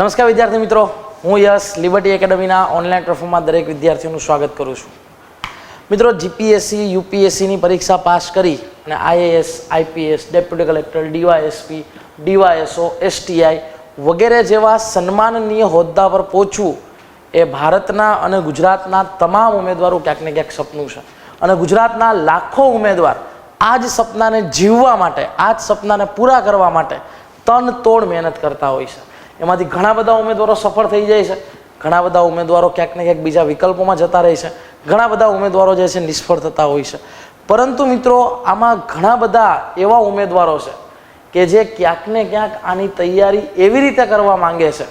નમસ્કાર વિદ્યાર્થી મિત્રો, હું યશ લિબર્ટી એકેડમીના ઓનલાઈન પ્લેટફોર્મમાં દરેક વિદ્યાર્થીઓનું સ્વાગત કરું છું. મિત્રો, જીપીએસસી યુપીએસસીની પરીક્ષા પાસ કરી અને IAS, IPS, deputy collector, DYSP, DYSO, STI વગેરે જેવા સન્માનનીય હોદ્દા પર પહોંચવું એ ભારતના અને ગુજરાતના તમામ ઉમેદવારો ક્યાંક ને ક્યાંક સપનું છે. અને ગુજરાતના લાખો ઉમેદવાર આ જ સપનાને જીવવા માટે, આ જ સપનાને પૂરા કરવા માટે તનતોડ મહેનત કરતા હોય છે. એમાંથી ઘણા બધા ઉમેદવારો સફળ થઈ જાય છે, ઘણા બધા ઉમેદવારો ક્યાંક ને ક્યાંક બીજા વિકલ્પોમાં જતા રહે છે, ઘણા બધા ઉમેદવારો જે છે નિષ્ફળ થતા હોય છે. પરંતુ મિત્રો, આમાં ઘણા બધા એવા ઉમેદવારો છે કે જે ક્યાંક ને ક્યાંક આની તૈયારી એવી રીતે કરવા માંગે છે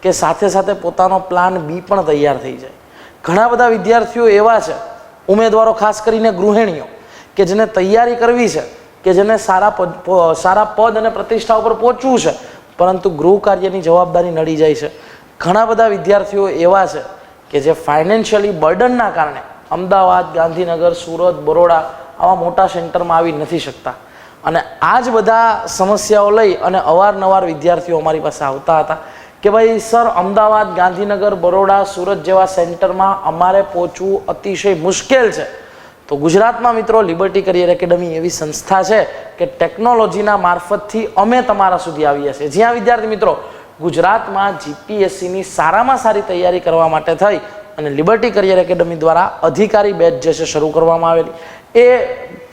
કે સાથે સાથે પોતાનો પ્લાન બી પણ તૈયાર થઈ જાય. ઘણા બધા વિદ્યાર્થીઓ એવા છે, ઉમેદવારો ખાસ કરીને ગૃહિણીઓ, કે જેને તૈયારી કરવી છે, કે જેને સારા પદ અને પ્રતિષ્ઠા ઉપર પહોંચવું છે, પરંતુ ગૃહ કાર્યની જવાબદારી નડી જાય છે. ઘણા બધા વિદ્યાર્થીઓ એવા છે કે જે ફાઇનાન્શિયલી બર્ડનના કારણે અમદાવાદ, ગાંધીનગર, સુરત, બરોડા આવા મોટા સેન્ટરમાં આવી નથી શકતા. અને આ જ બધા સમસ્યાઓ લઈ અને અવારનવાર વિદ્યાર્થીઓ અમારી પાસે આવતા હતા કે ભાઈ સર, અમદાવાદ, ગાંધીનગર, બરોડા, સુરત જેવા સેન્ટરમાં અમારે પહોંચવું અતિશય મુશ્કેલ છે. તો ગુજરાતમાં મિત્રો લિબર્ટી કરિયર એકેડમી એવી સંસ્થા છે કે ટેકનોલોજીના મારફતથી અમે તમારા સુધી આવીએ છીએ. જ્યાં વિદ્યાર્થી મિત્રો ગુજરાતમાં જીપીએસસીની સારામાં સારી તૈયારી કરવા માટે થઈ અને લિબર્ટી કરિયર એકેડમી દ્વારા અધિકારી બેચ જે છે શરૂ કરવામાં આવેલી. એ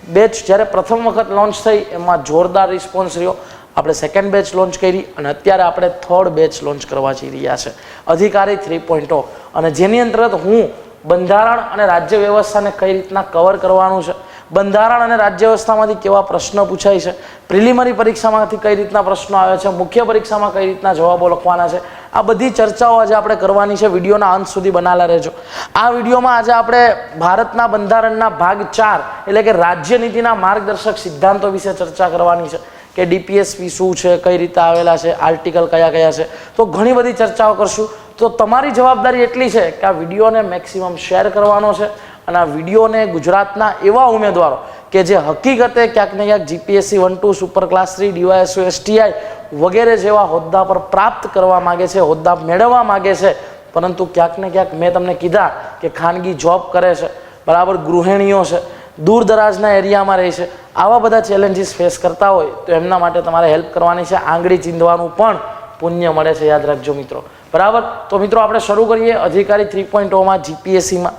બેચ જ્યારે પ્રથમ વખત લોન્ચ થઈ એમાં જોરદાર રિસ્પોન્સ રહ્યો. આપણે સેકન્ડ બેચ લોન્ચ કરી અને અત્યારે આપણે થર્ડ બેચ લોન્ચ કરવા જઈ રહ્યા છે, અધિકારી 3.0. અને જેની અંતર્ગત હું બંધારણ અને રાજ્ય વ્યવસ્થાને કઈ રીતના કવર કરવાનું છે, બંધારણ અને રાજ્ય વ્યવસ્થામાંથી કેવા પ્રશ્ન પૂછાય છે, પ્રિલિમરી પરીક્ષામાંથી કઈ રીતના પ્રશ્નો આવે છે, મુખ્ય પરીક્ષામાં કઈ રીતના જવાબો લખવાના છે, આ બધી ચર્ચાઓ આજે આપણે કરવાની છે. વિડીયોના અંત સુધી બનાવેલા રહેજો. આ વિડીયોમાં આજે આપણે ભારતના બંધારણના ભાગ 4 એટલે કે રાજ્ય નીતિના માર્ગદર્શક સિદ્ધાંતો વિશે ચર્ચા કરવાની છે કે ડીપીએસપી શું છે, કઈ રીતે આવેલા છે, આર્ટિકલ કયા કયા છે. તો ઘણી બધી ચર્ચાઓ કરશું. તો તમારી જવાબદારી એટલી છે કે આ વિડીયોને મેક્સિમમ શેર કરવાનો છે અને આ વિડીયોને ગુજરાતના એવા ઉમેદવારો કે જે હકીકતે ક્યાંક ને ક્યાંક GPSC 1, 2, super class 3, DYSO, STI વગેરે જેવા હોદ્દા પર પ્રાપ્ત કરવા માગે છે, હોદ્દા મેળવવા માગે છે, પરંતુ ક્યાંક ને ક્યાંક મેં તમને કીધા કે ખાનગી જોબ કરે છે, બરાબર, ગૃહિણીઓ છે, દૂર દરાજના એરિયામાં રહે છે, આવા બધા ચેલેન્જીસ ફેસ કરતા હોય તો એમના માટે તમારે હેલ્પ કરવાની છે. આંગળી ચીંધવાનું પણ પુણ્ય મળે છે, યાદ રાખજો મિત્રો. બરાબર, તો મિત્રો આપણે શરૂ કરીએ અધિકારી 3.0માં જીપીએસસીમાં.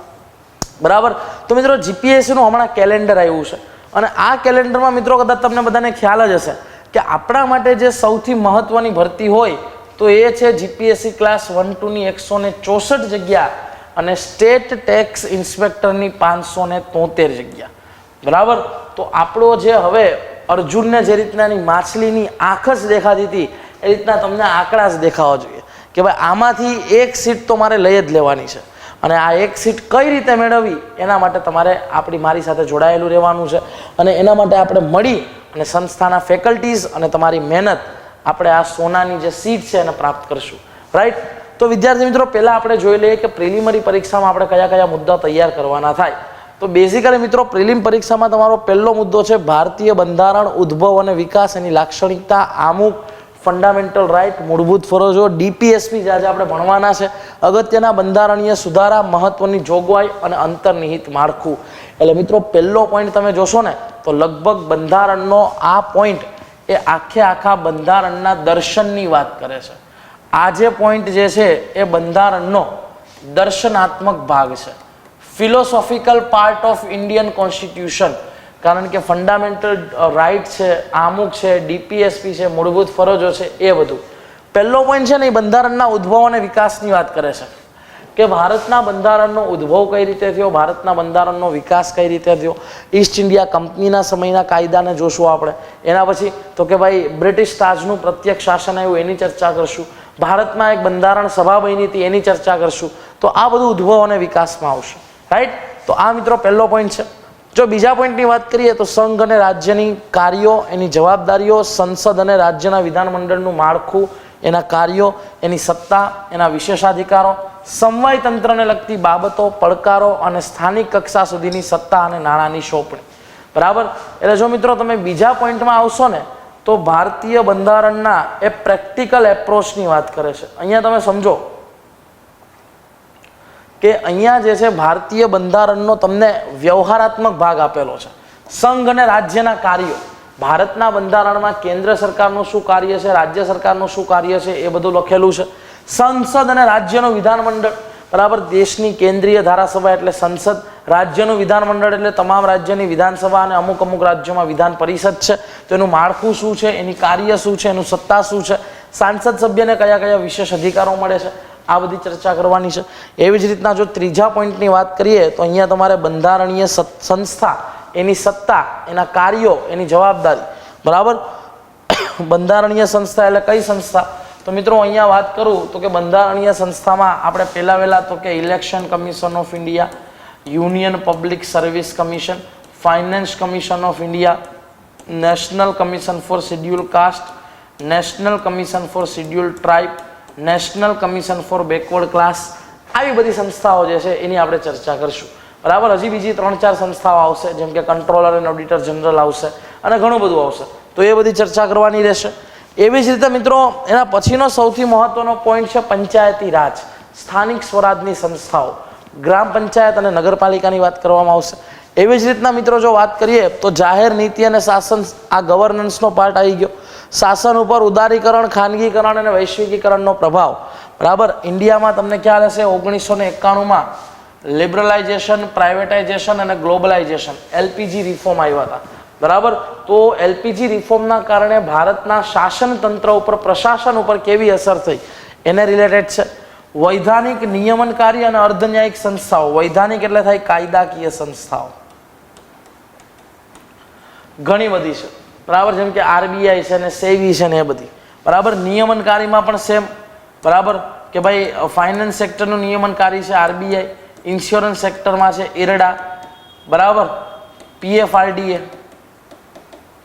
બરાબર, તો મિત્રો જીપીએસસીનું હમણાં કેલેન્ડર આવ્યું છે અને આ કેલેન્ડરમાં મિત્રો કદાચ તમને બધાને ખ્યાલ જ હશે કે આપણા માટે જે સૌથી મહત્વની ભરતી હોય તો એ છે જીપીએસસી ક્લાસ 1, 2ની 164 જગ્યા અને સ્ટેટ ટેક્સ ઇન્સ્પેક્ટરની 573 જગ્યા. બરાબર, તો આપણો જે હવે અર્જુનને જે રીતનાની માછલીની આંખ જ દેખાતી હતી એ રીતના તમને આંકડા જ દેખાવા જોઈએ કે ભાઈ આમાંથી એક સીટ તો મારે લઈ જ લેવાની છે. અને આ એક સીટ કઈ રીતે મેળવવી એના માટે તમારે મારી સાથે જોડાયેલું રહેવાનું છે અને એના માટે આપણે મળી અને સંસ્થાના ફેકલ્ટીઝ અને તમારી મહેનત આપણે આ સોનાની જે સીટ છે એને પ્રાપ્ત કરશું. રાઈટ, તો વિદ્યાર્થી મિત્રો પહેલાં આપણે જોઈ લઈએ કે પ્રિલિમરી પરીક્ષામાં આપણે કયા કયા મુદ્દા તૈયાર કરવાના થાય. તો બેઝિકલી મિત્રો પ્રિલિમ પરીક્ષામાં તમારો પહેલો મુદ્દો છે ભારતીય બંધારણ, ઉદ્ભવ અને વિકાસ, એની લાક્ષણિકતા, આમુખ, ફંડામેન્ટલ રાઇટ, મૂળભૂત ફરજો, ડીપીએસપી જે આજે આપણે ભણવાના છે, અગત્યના બંધારણીય સુધારા, મહત્વની જોગવાઈ અને અંતર્નિહિત માળખું. એટલે મિત્રો પહેલો પોઈન્ટ તમે જોશો ને તો લગભગ બંધારણનો આ પોઈન્ટ એ આખા બંધારણના દર્શનની વાત કરે છે. આ જે પોઈન્ટ જે છે એ બંધારણનો દર્શનાત્મક ભાગ છે, philosophical part of Indian constitution. કારણ કે ફંડામેન્ટલ રાઇટ છે, આમુખ છે, ડીપીએસપી છે, મૂળભૂત ફરજો છે, એ બધું. પહેલો પોઈન્ટ છે ને એ બંધારણના ઉદ્ભવ અને વિકાસની વાત કરે છે કે ભારતના બંધારણનો ઉદ્ભવ કઈ રીતે થયો, ભારતના બંધારણનો વિકાસ કઈ રીતે થયો. ઈસ્ટ ઇન્ડિયા કંપનીના સમયના કાયદાને જોશું આપણે. એના પછી તો કે ભાઈ બ્રિટિશ તાજનું પ્રત્યક્ષ શાસન આવ્યું એની ચર્ચા કરશું. ભારતમાં એક બંધારણ સભા બની હતી એની ચર્ચા કરશું. તો આ બધું ઉદ્ભવ અને વિકાસમાં આવશે. રાઈટ, તો આ મિત્રો પહેલો પોઈન્ટ છે. જો બીજા પોઈન્ટની વાત કરીએ તો સંઘ અને રાજ્યની કાર્યો, એની જવાબદારીઓ, સંસદ અને રાજ્યના વિધાનમંડળનું માળખું, એના કાર્યો, એની સત્તા, એના વિશેષાધિકારો, સમવાય તંત્રને લગતી બાબતો, પડકારો અને સ્થાનિક કક્ષા સુધીની સત્તા અને નાણાંની સોંપણી. બરાબર, એટલે જો મિત્રો તમે બીજા પોઈન્ટમાં આવશો ને તો ભારતીય બંધારણના એ પ્રેક્ટિકલ એપ્રોચની વાત કરે છે. અહીંયા તમે સમજો કે અહીંયા જે છે ભારતીય બંધારણનો તમને વ્યવહારાત્મક ભાગ આપેલો છે. સંઘ અને રાજ્યના કાર્યો, ભારતના બંધારણમાં કેન્દ્ર સરકારનું શું કાર્ય છે, રાજ્ય સરકારનું શું કાર્ય છે, એ બધું લખેલું છે. સંસદ અને રાજ્યનું વિધાનમંડળ, બરાબર, દેશની કેન્દ્રીય ધારાસભા એટલે સંસદ, રાજ્યનું વિધાનમંડળ એટલે તમામ રાજ્યની વિધાનસભા અને અમુક અમુક રાજ્યોમાં વિધાન પરિષદ છે. તો એનું માળખું શું છે, એની કાર્ય શું છે, એનું સત્તા શું છે, સાંસદ સભ્યને કયા કયા વિશેષ અધિકારો મળે છે, આ બધી ચર્ચા કરવાની છે. એવી જ રીતના જો ત્રીજા પોઈન્ટની વાત કરીએ તો અહીંયા તમારે બંધારણીય સંસ્થા, એની સત્તા, એના કાર્યો, એની જવાબદારી, બરાબર. બંધારણીય સંસ્થા એટલે કઈ સંસ્થા? તો મિત્રો અહીંયા વાત કરું તો કે બંધારણીય સંસ્થામાં આપણે પહેલા તો કે election commission of India, union public service commission, finance commission of India, national commission four schedule cast, national commission four schedule tribe, national commission four backward class, આવી બધી સંસ્થાઓ જે છે એની આપણે ચર્ચા કરીશું, બરાબર. હજી બીજી 3-4 સંસ્થાઓ આવશે, જેમ કે કંટ્રોલર એન્ડ ઓડિટર જનરલ આવશે અને ઘણું બધું આવશે, તો એ બધી ચર્ચા કરવાની રહેશે. એવી જ રીતે મિત્રો એના પછીનો સૌથી મહત્વનો પોઈન્ટ છે પંચાયતી રાજ, સ્થાનિક સ્વરાજની સંસ્થાઓ, ગ્રામ પંચાયત અને નગરપાલિકાની વાત કરવામાં આવશે. એવી જ રીતના મિત્રો જો વાત કરીએ તો જાહેર નીતિ અને શાસન, આ ગવર્નન્સનો પાર્ટ આવી ગયો. શાસન ઉપર ઉદારીકરણ, ખાનગીકરણ અને વૈશ્વિકીકરણનો પ્રભાવ, બરાબર. ઇન્ડિયામાં તમને ખ્યાલ હશે 1991માં લિબરલાઇઝેશન, પ્રાઇવેટાઇઝેશન અને ગ્લોબલાઇઝેશન, એલપીજી રિફોર્મ આવ્યા હતા, બરાબર. તો એલપીજી રિફોર્મના કારણે ભારતના શાસન તંત્ર ઉપર, પ્રશાસન ઉપર કેવી અસર થઈ એને રિલેટેડ છે. વૈધાનિક, નિયમનકારી અને અર્ધન્યાયિક સંસ્થાઓ, વૈધાનિક એટલે થાય કાયદાકીય સંસ્થાઓ, ઘણી બધી છે, બરાબર. જેમ કે આરબીઆઈ છે ને સેબી છે ને એ બધી, બરાબર. નિયમનકારીમાં પણ સેમ, બરાબર, કે ભાઈ ફાઇનાન્સ સેક્ટરનું નિયમનકારી છે આરબીઆઈ, ઇન્સ્યોરન્સ સેક્ટરમાં છે ઇરડા, બરાબર, PFRDA,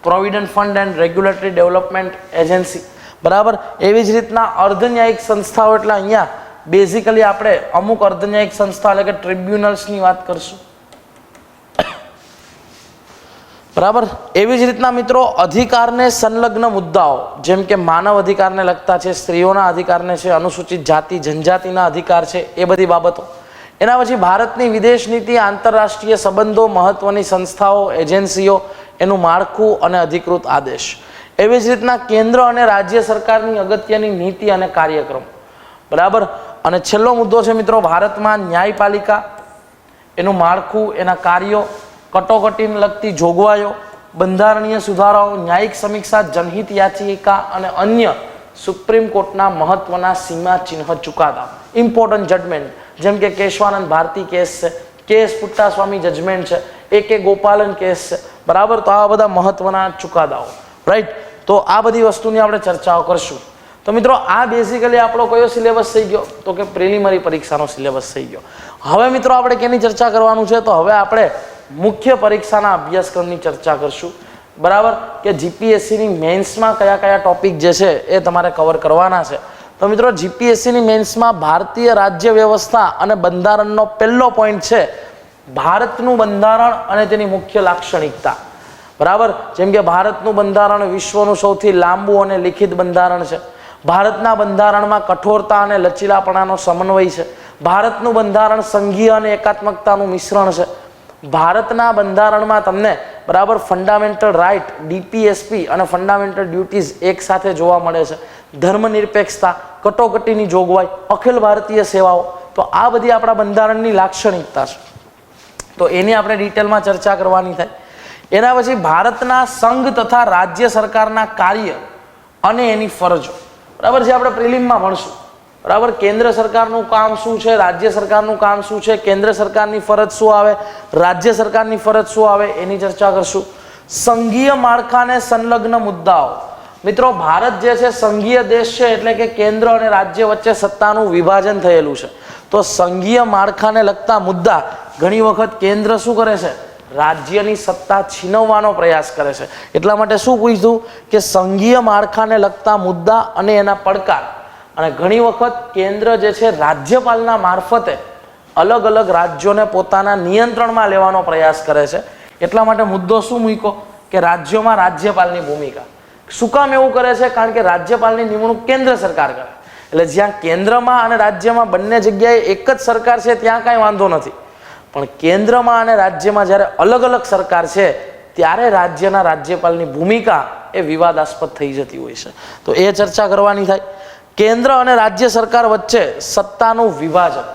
provident fund and regulatory development agency, બરાબર. એવી જ રીતના અર્ધન્યાયિક સંસ્થાઓ એટલે અહીંયા બેઝિકલી આપણે અમુક અર્ધન્યાયિક સંસ્થા એટલે કે ટ્રિબ્યુનલ્સની વાત કરશું, બરાબર. એવી જ રીતના મિત્રો અધિકારને સંલગ્ન મુદ્દાઓ, જેમ કે માનવ અધિકારને લગતા છે, સ્ત્રીઓના અધિકારને છે, અનુસૂચિત જાતિ જનજાતિના અધિકાર છે, એ બધી બાબતો. એના પછી ભારતની વિદેશ નીતિ, આંતરરાષ્ટ્રીય સંબંધો, મહત્વની સંસ્થાઓ, એજન્સીઓ, એનું માળખું અને અધિકૃત આદેશ. એવી જ રીતના કેન્દ્ર અને રાજ્ય સરકારની અગત્યની નીતિ અને કાર્યક્રમ, બરાબર. અને છેલ્લો મુદ્દો છે મિત્રો ભારતમાં ન્યાયપાલિકા, એનું માળખું, એના કાર્યો, કટોકટીને લગતી જોગવાઈઓ, બંધારણીય સુધારાઓ, ન્યાયિક સમીક્ષા, જનહિત યાચિકા અને અન્ય સુપ્રીમ કોર્ટના મહત્વના સીમા ચિહ્ન ચુકાદા, ઇમ્પોર્ટન્ટ જજમેન્ટ, જેમ કે કેશવાનંદ ભારતી કેસ છે, કેએસ પુટ્ટાસ્વામી જજમેન્ટ છે, એ ગોપાલન કેસ છે, બરાબર. તો આવા બધા મહત્વના ચુકાદાઓ, રાઈટ. તો આ બધી વસ્તુની આપણે ચર્ચાઓ કરશું. તો મિત્રો આ બેઝિકલી આપણો કયો સિલેબસ થઈ ગયો? તો કે પ્રિલિમિનરી પરીક્ષાનો સિલેબસ થઈ ગયો. હવે મિત્રો આપણે કેની ચર્ચા કરવાનું છે? તો હવે આપણે મુખ્ય પરીક્ષાના અભ્યાસક્રમની ચર્ચા કરશું, બરાબર. કે જીપીએસસીની મેન્સમાં કયા કયા ટોપિક જે છે એ તમારે કવર કરવાના છે. તો મિત્રો જીપીએસસીની મેન્સમાં ભારતીય રાજ્ય વ્યવસ્થા અને બંધારણનો પહેલો પોઈન્ટ છે ભારતનું બંધારણ અને તેની મુખ્ય લાક્ષણિકતા, બરાબર. જેમ કે ભારતનું બંધારણ વિશ્વનું સૌથી લાંબુ અને લિખિત બંધારણ છે. ભારતના બંધારણમાં કઠોરતા અને લચીલાપણાનો સમન્વય છે. ભારતનું બંધારણ સંઘીય અને એકાત્મકતાનું મિશ્રણ છે. ભારતના બંધારણમાં તમને, બરાબર, ફંડામેન્ટલ રાઇટ, ડીપીએસપી અને ફંડામેન્ટલ ડ્યુટીઝ એક સાથે જોવા મળે છે. ધર્મનિરપેક્ષતા, કટોકટીની જોગવાઈ, અખિલ ભારતીય સેવાઓ, તો આ બધી આપણા બંધારણની લાક્ષણિકતા છે. તો એની આપણે ડિટેલમાં ચર્ચા કરવાની થાય. એના પછી ભારતના સંઘ તથા રાજ્ય સરકારના કાર્ય અને એની ફરજો, બરાબર, જે આપણે પ્રિલિમમાં ભણશું, બરાબર. કેન્દ્ર સરકારનું કામ શું છે, રાજ્ય સરકારનું કામ શું છે, કેન્દ્ર સરકારની ફરજ શું આવે, રાજ્ય સરકારની ફરજ શું આવે, એની ચર્ચા કરશું. સંઘીય માળખાને સંલગ્ન મુદ્દાઓ, મિત્રો ભારત જે છે સંઘીય દેશ છે, એટલે કે કેન્દ્ર અને રાજ્ય વચ્ચે સત્તાનું વિભાજન થયેલું છે. તો સંઘીય માળખાને લગતા મુદ્દા ઘણી વખત કેન્દ્ર શું કરે છે? રાજ્યની સત્તા છીનવવાનો પ્રયાસ કરે છે. એટલા માટે શું પૂછ્યું કે સંઘીય માળખાને લગતા મુદ્દા અને એના પડકાર. અને ઘણી વખત કેન્દ્ર જે છે રાજ્યપાલના મારફતે અલગ અલગ રાજ્યોને પોતાના નિયંત્રણમાં લેવાનો પ્રયાસ કરે છે. એટલા માટે મુદ્દો શું મૂક્યો કે રાજ્યોમાં રાજ્યપાલની ભૂમિકા. શું કામ એવું કરે છે? કારણ કે રાજ્યપાલની નિમણૂક કેન્દ્ર સરકાર કરે. એટલે જ્યાં કેન્દ્રમાં અને રાજ્યમાં બંને જગ્યાએ એક જ સરકાર છે ત્યાં કાંઈ વાંધો નથી, પણ કેન્દ્રમાં અને રાજ્યમાં જ્યારે અલગ અલગ સરકાર છે ત્યારે રાજ્યના રાજ્યપાલની ભૂમિકા એ વિવાદાસ્પદ થઈ જતી હોય છે. તો એ ચર્ચા કરવાની થાય. કેન્દ્ર અને રાજ્ય સરકાર વચ્ચે સત્તાનું વિભાજન.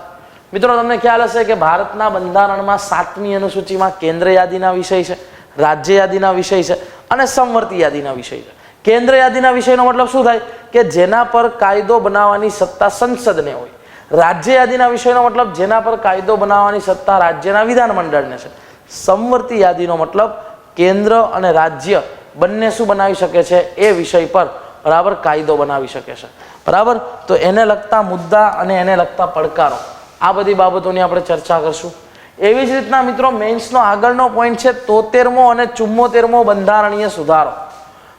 મિત્રો, તમને ખ્યાલ હશે કે ભારતના બંધારણમાં 7મી અનુસૂચિમાં કેન્દ્ર યાદીના વિષય છે, રાજ્ય યાદીના વિષય છે અને સમવર્તી યાદીના વિષય છે. કેન્દ્ર યાદીના વિષયનો મતલબ શું થાય? કે જેના પર કાયદો બનાવવાની સત્તા સંસદને હોય. રાજ્ય યાદીના વિષયનો મતલબ જેના પર કાયદો બનાવવાની સત્તા રાજ્યના વિધાનમંડળને છે. સમવર્તી યાદીનો મતલબ કેન્દ્ર અને રાજ્ય બંને શું બનાવી શકે છે? એ વિષય પર બરાબર કાયદો બનાવી શકે છે. બરાબર, તો એને લગતા મુદ્દા અને એને લગતા પડકારો, આ બધી બાબતોની આપણે ચર્ચા કરશું. એવી જ રીતના મિત્રો મેન્સનો આગળનો પોઈન્ટ છે 73મો અને 74મો બંધારણીય સુધારો.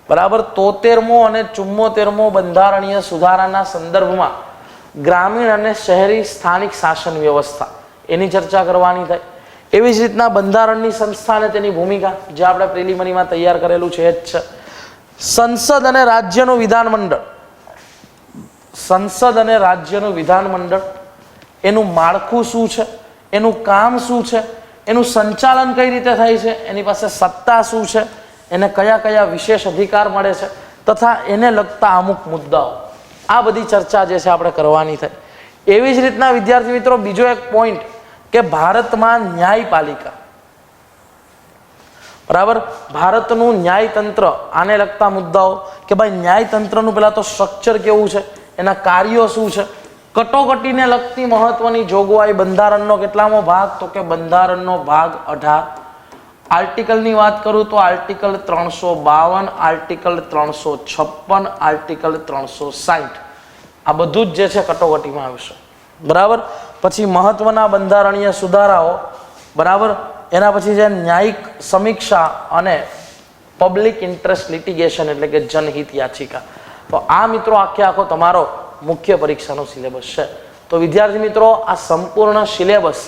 બરાબર, 73મો અને 74મો બંધારણીય સુધારાના સંદર્ભમાં ગ્રામીણ અને શહેરી સ્થાનિક શાસન વ્યવસ્થા એની ચર્ચા કરવાની થાય. એવી જ રીતના બંધારણની સંસ્થા અને તેની ભૂમિકા, જે આપણે પ્રિલિમિનરીમાં તૈયાર કરેલું છે એ જ છે. સંસદ અને રાજ્યનું વિધાનમંડળ. સંસદ અને રાજ્યનું વિધાનમંડળ, એનું માળખું શું છે, એનું કામ શું છે, એનું સંચાલન કઈ રીતે થાય છે, એની પાસે સત્તા શું છે, એને કયા કયા વિશેષ અધિકાર મળે છે, તથા એને લગતા અમુક મુદ્દાઓ, આ બધી ચર્ચા જે છે આપણે કરવાની થાય. એવી જ રીતના વિદ્યાર્થી મિત્રો બીજો એક પોઈન્ટ કે ભારતમાં ન્યાયપાલિકા. બરાબર, ભારતનું ન્યાયતંત્ર, આને લગતા મુદ્દાઓ કે ભાઈ ન્યાયતંત્રનું પહેલા તો સ્ટ્રક્ચર કેવું છે, એના કાર્યો શું છે, કટોકટીને લગતી મહત્વની જોગવાઈ બંધારણનો કેટલામો ભાગ? તો કે બંધારણનો ભાગ 18. આર્ટિકલની વાત કરું તો આર્ટિકલ 352, આર્ટિકલ 356, આર્ટિકલ 360, આ બધું જ જે છે કટોકટીમાં આવશે. બરાબર, પછી મહત્વના બંધારણીય સુધારાઓ. બરાબર, એના પછી છે ન્યાયિક સમીક્ષા અને પબ્લિક ઇન્ટરેસ્ટ લિટિગેશન એટલે કે જનહિત યાચિકા. તો આ મિત્રો આખે આખો તમારો મુખ્ય પરીક્ષાનો સિલેબસ છે. તો વિદ્યાર્થી મિત્રો આ સંપૂર્ણ સિલેબસ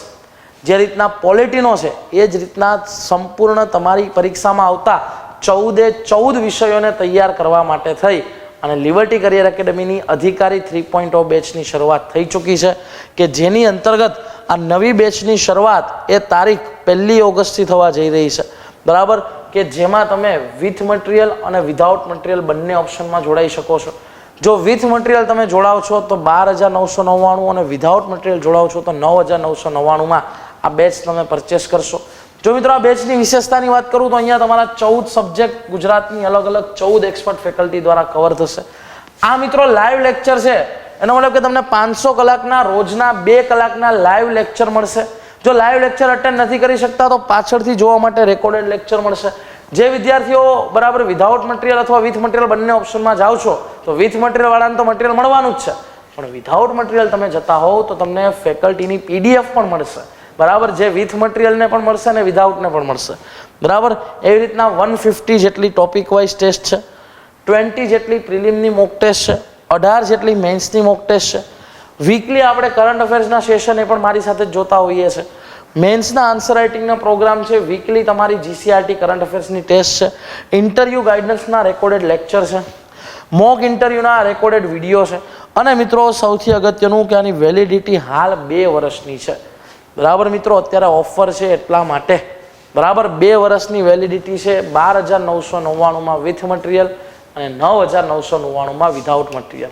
જે રીતના પોલિટીનો છે એ જ રીતના સંપૂર્ણ તમારી પરીક્ષામાં આવતા 14 વિષયોને તૈયાર કરવા માટે થઈ અને લિબર્ટી કરિયર એકેડમીની અધિકારી 3.0 બેચની શરૂઆત થઈ ચૂકી છે, કે જેની અંતર્ગત આ નવી બેચની શરૂઆત એ તારીખ 1 ઓગસ્ટથી થવા જઈ રહી છે. બરાબર, કે જેમાં તમે વિથ મટીરિયલ અને વિધાઉટ મટીરિયલ બંને ઓપ્શનમાં જોડાઈ શકો છો. જો વિથ મટીરિયલ તમે જોડાવ છો તો 12,999 અને વિધાઉટ મટીરિયલ જોડાવ છો તો 9,999માં આ બેચ તમે પરચેસ કરશો. જો મિત્રો આ બેચની વિશેષતાની વાત કરું તો અહીંયા તમારા 14 સબ્જેક્ટ ગુજરાતની અલગ અલગ 14 એક્સપર્ટ ફેકલ્ટી દ્વારા કવર થશે. આ મિત્રો લાઈવ લેક્ચર છે, એનો મતલબ કે તમને 500 કલાકના રોજના 2 કલાકના લાઈવ લેક્ચર મળશે. જો લાઈવ લેક્ચર અટેન્ડ નથી કરી શકતા તો પાછળથી જોવા માટે રેકોર્ડેડ લેક્ચર મળશે. જે વિદ્યાર્થીઓ બરાબર વિધાઉટ મટીરિયલ અથવા વિથ મટીરિયલ બંને ઓપ્શનમાં જાઓ છો તો વિથ મટીરિયલ વાળાને તો મટીરિયલ મળવાનું જ છે, પણ વિધાઉટ મટીરિયલ તમે જતા હોવ તો તમને ફેકલ્ટીની PDF પણ મળશે. બરાબર, જે વિથ મટીરિયલને પણ મળશે અને વિધાઉટને પણ મળશે. બરાબર, એવી રીતના 150 જેટલી ટોપિક વાઇઝ ટેસ્ટ છે, 20 જેટલી પ્રિલિમની મોક ટેસ્ટ છે, 18 જેટલી મેન્સની મોક ટેસ્ટ છે. વીકલી આપણે કરંટ અફેર્સના સેશન એ પણ મારી સાથે જોતા હોઈએ છીએ. મેન્સના આન્સર રાઇટિંગનો પ્રોગ્રામ છે, વીકલી તમારી GCRT કરંટ અફેર્સની ટેસ્ટ છે, ઇન્ટરવ્યૂ ગાઈડન્સના રેકોર્ડેડ લેક્ચર છે, મોક ઇન્ટરવ્યૂના રેકોર્ડેડ વિડીયો છે, અને મિત્રો સૌથી અગત્યનું કે આની વેલિડિટી હાલ 2 વર્ષની છે. બરાબર મિત્રો, અત્યારે ઓફર છે એટલા માટે. બરાબર, 2 વર્ષની વેલિડિટી છે. 12,999માં વિથ મટીરિયલ અને 9,999માં વિધાઉટ મટીરિયલ.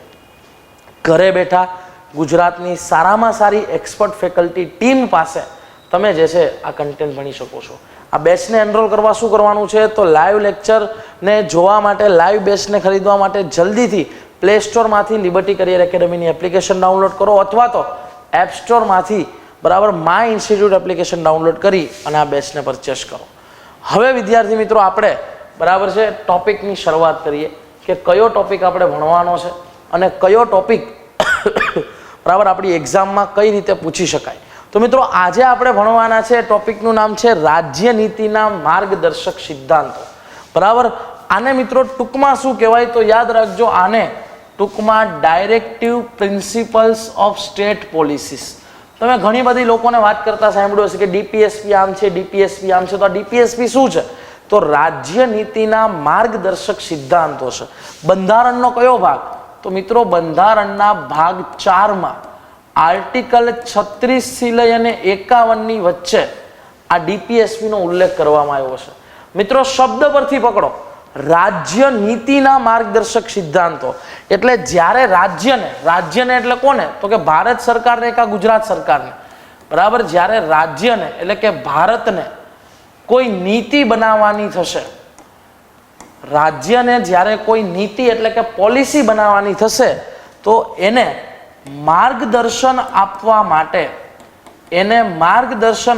ઘરે બેઠા ગુજરાતની સારામાં સારી એક્સપર્ટ ફેકલ્ટી ટીમ પાસે તમે જે છે આ કન્ટેન્ટ ભણી શકો છો. આ બેચને એનરોલ કરવા શું કરવાનું છે? તો લાઈવ લેક્ચરને જોવા માટે, લાઈવ બેચને ખરીદવા માટે જલ્દીથી પ્લે સ્ટોરમાંથી લિબર્ટી કરિયર એકેડમીની એપ્લિકેશન ડાઉનલોડ કરો અથવા તો એપ સ્ટોરમાંથી બરાબર માય ઇન્સ્ટિટ્યૂટ એપ્લિકેશન ડાઉનલોડ કરી અને આ બેચને પરચેસ કરો. હવે વિદ્યાર્થી મિત્રો આપણે બરાબર છે ટોપિકની શરૂઆત કરીએ કે કયો ટોપિક આપણે ભણવાનો છે અને કયો ટોપિક બરાબર આપણી એક્ઝામમાં કઈ રીતે પૂછી શકાય. તો મિત્રો આજે આપણે ભણવાના છે ટોપિકનું નામ છે રાજ્ય નીતિના માર્ગદર્શક સિદ્ધાંતો. બરાબર, આને મિત્રો ટૂંકમાં શું કહેવાય તો યાદ રાખજો, આને ટૂંકમાં directive principles of state policies. તમે ઘણી બધી લોકોને વાત કરતા સાંભળ્યું હશે કે DPSP આમ છે, DPSP આમ છે. તો આ DPSP શું છે? તો રાજ્ય નીતિના માર્ગદર્શક સિદ્ધાંતો છે. બંધારણનો કયો ભાગ? તો મિત્રો બંધારણના ભાગ 4માં આર્ટિકલ 36 થી લઈ અને 51 ની વચ્ચે આ DPSP નો ઉલ્લેખ કરવામાં આવ્યો છે. મિત્રો શબ્દ પરથી પકડો, રાજ્ય નીતિના માર્ગદર્શક સિદ્ધાંતો એટલે જ્યારે રાજ્યને એટલે કોને? તો કે ભારત સરકારને કે ગુજરાત સરકારને, બરાબર. જ્યારે રાજ્યને એટલે કે ભારતને કોઈ નીતિ બનાવવાની થશે, રાજ્યને જ્યારે કોઈ નીતિ એટલે કે પોલિસી બનાવવાની થશે તો એને માર્ગદર્શન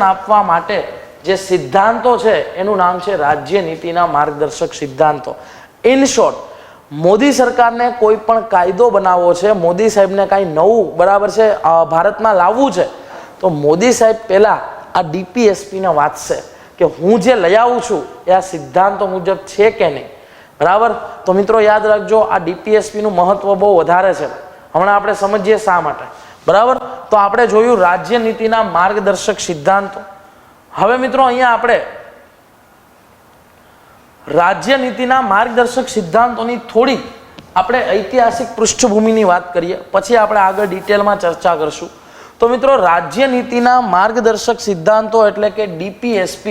આપવા માટે જે સિદ્ધાંતો છે એનું નામ છે રાજ્ય નીતિના માર્ગદર્શક સિદ્ધાંતો. ઇન શોર્ટ, મોદી સરકારને કોઈ પણ કાયદો બનાવવો છે, મોદી સાહેબને કાંઈ નવું, બરાબર છે, ભારતમાં લાવવું છે, તો મોદી સાહેબ પહેલા આ DPSP ને વાંચશે કે હું જે લઈ આવું છું એ આ સિદ્ધાંતો મુજબ છે કે નહીં, બરાબર. તો મિત્રો યાદ રાખજો, આ DPSP નું મહત્વ બહુ વધારે છે. હમણાં આપણે સમજીએ શા માટે, બરાબર. તો આપણે જોયું રાજ્ય નીતિના માર્ગદર્શક સિદ્ધાંતો. હવે મિત્રો અહીંયા આપણે રાજ્ય નીતિના માર્ગદર્શક સિદ્ધાંતોની થોડી આપણે ઐતિહાસિક પૃષ્ઠભૂમિની વાત કરીએ, પછી આપણે આગળ ડિટેલમાં ચર્ચા કરશું. તો મિત્રો રાજ્ય નીતિના માર્ગદર્શક સિદ્ધાંતો એટલે કે DPSP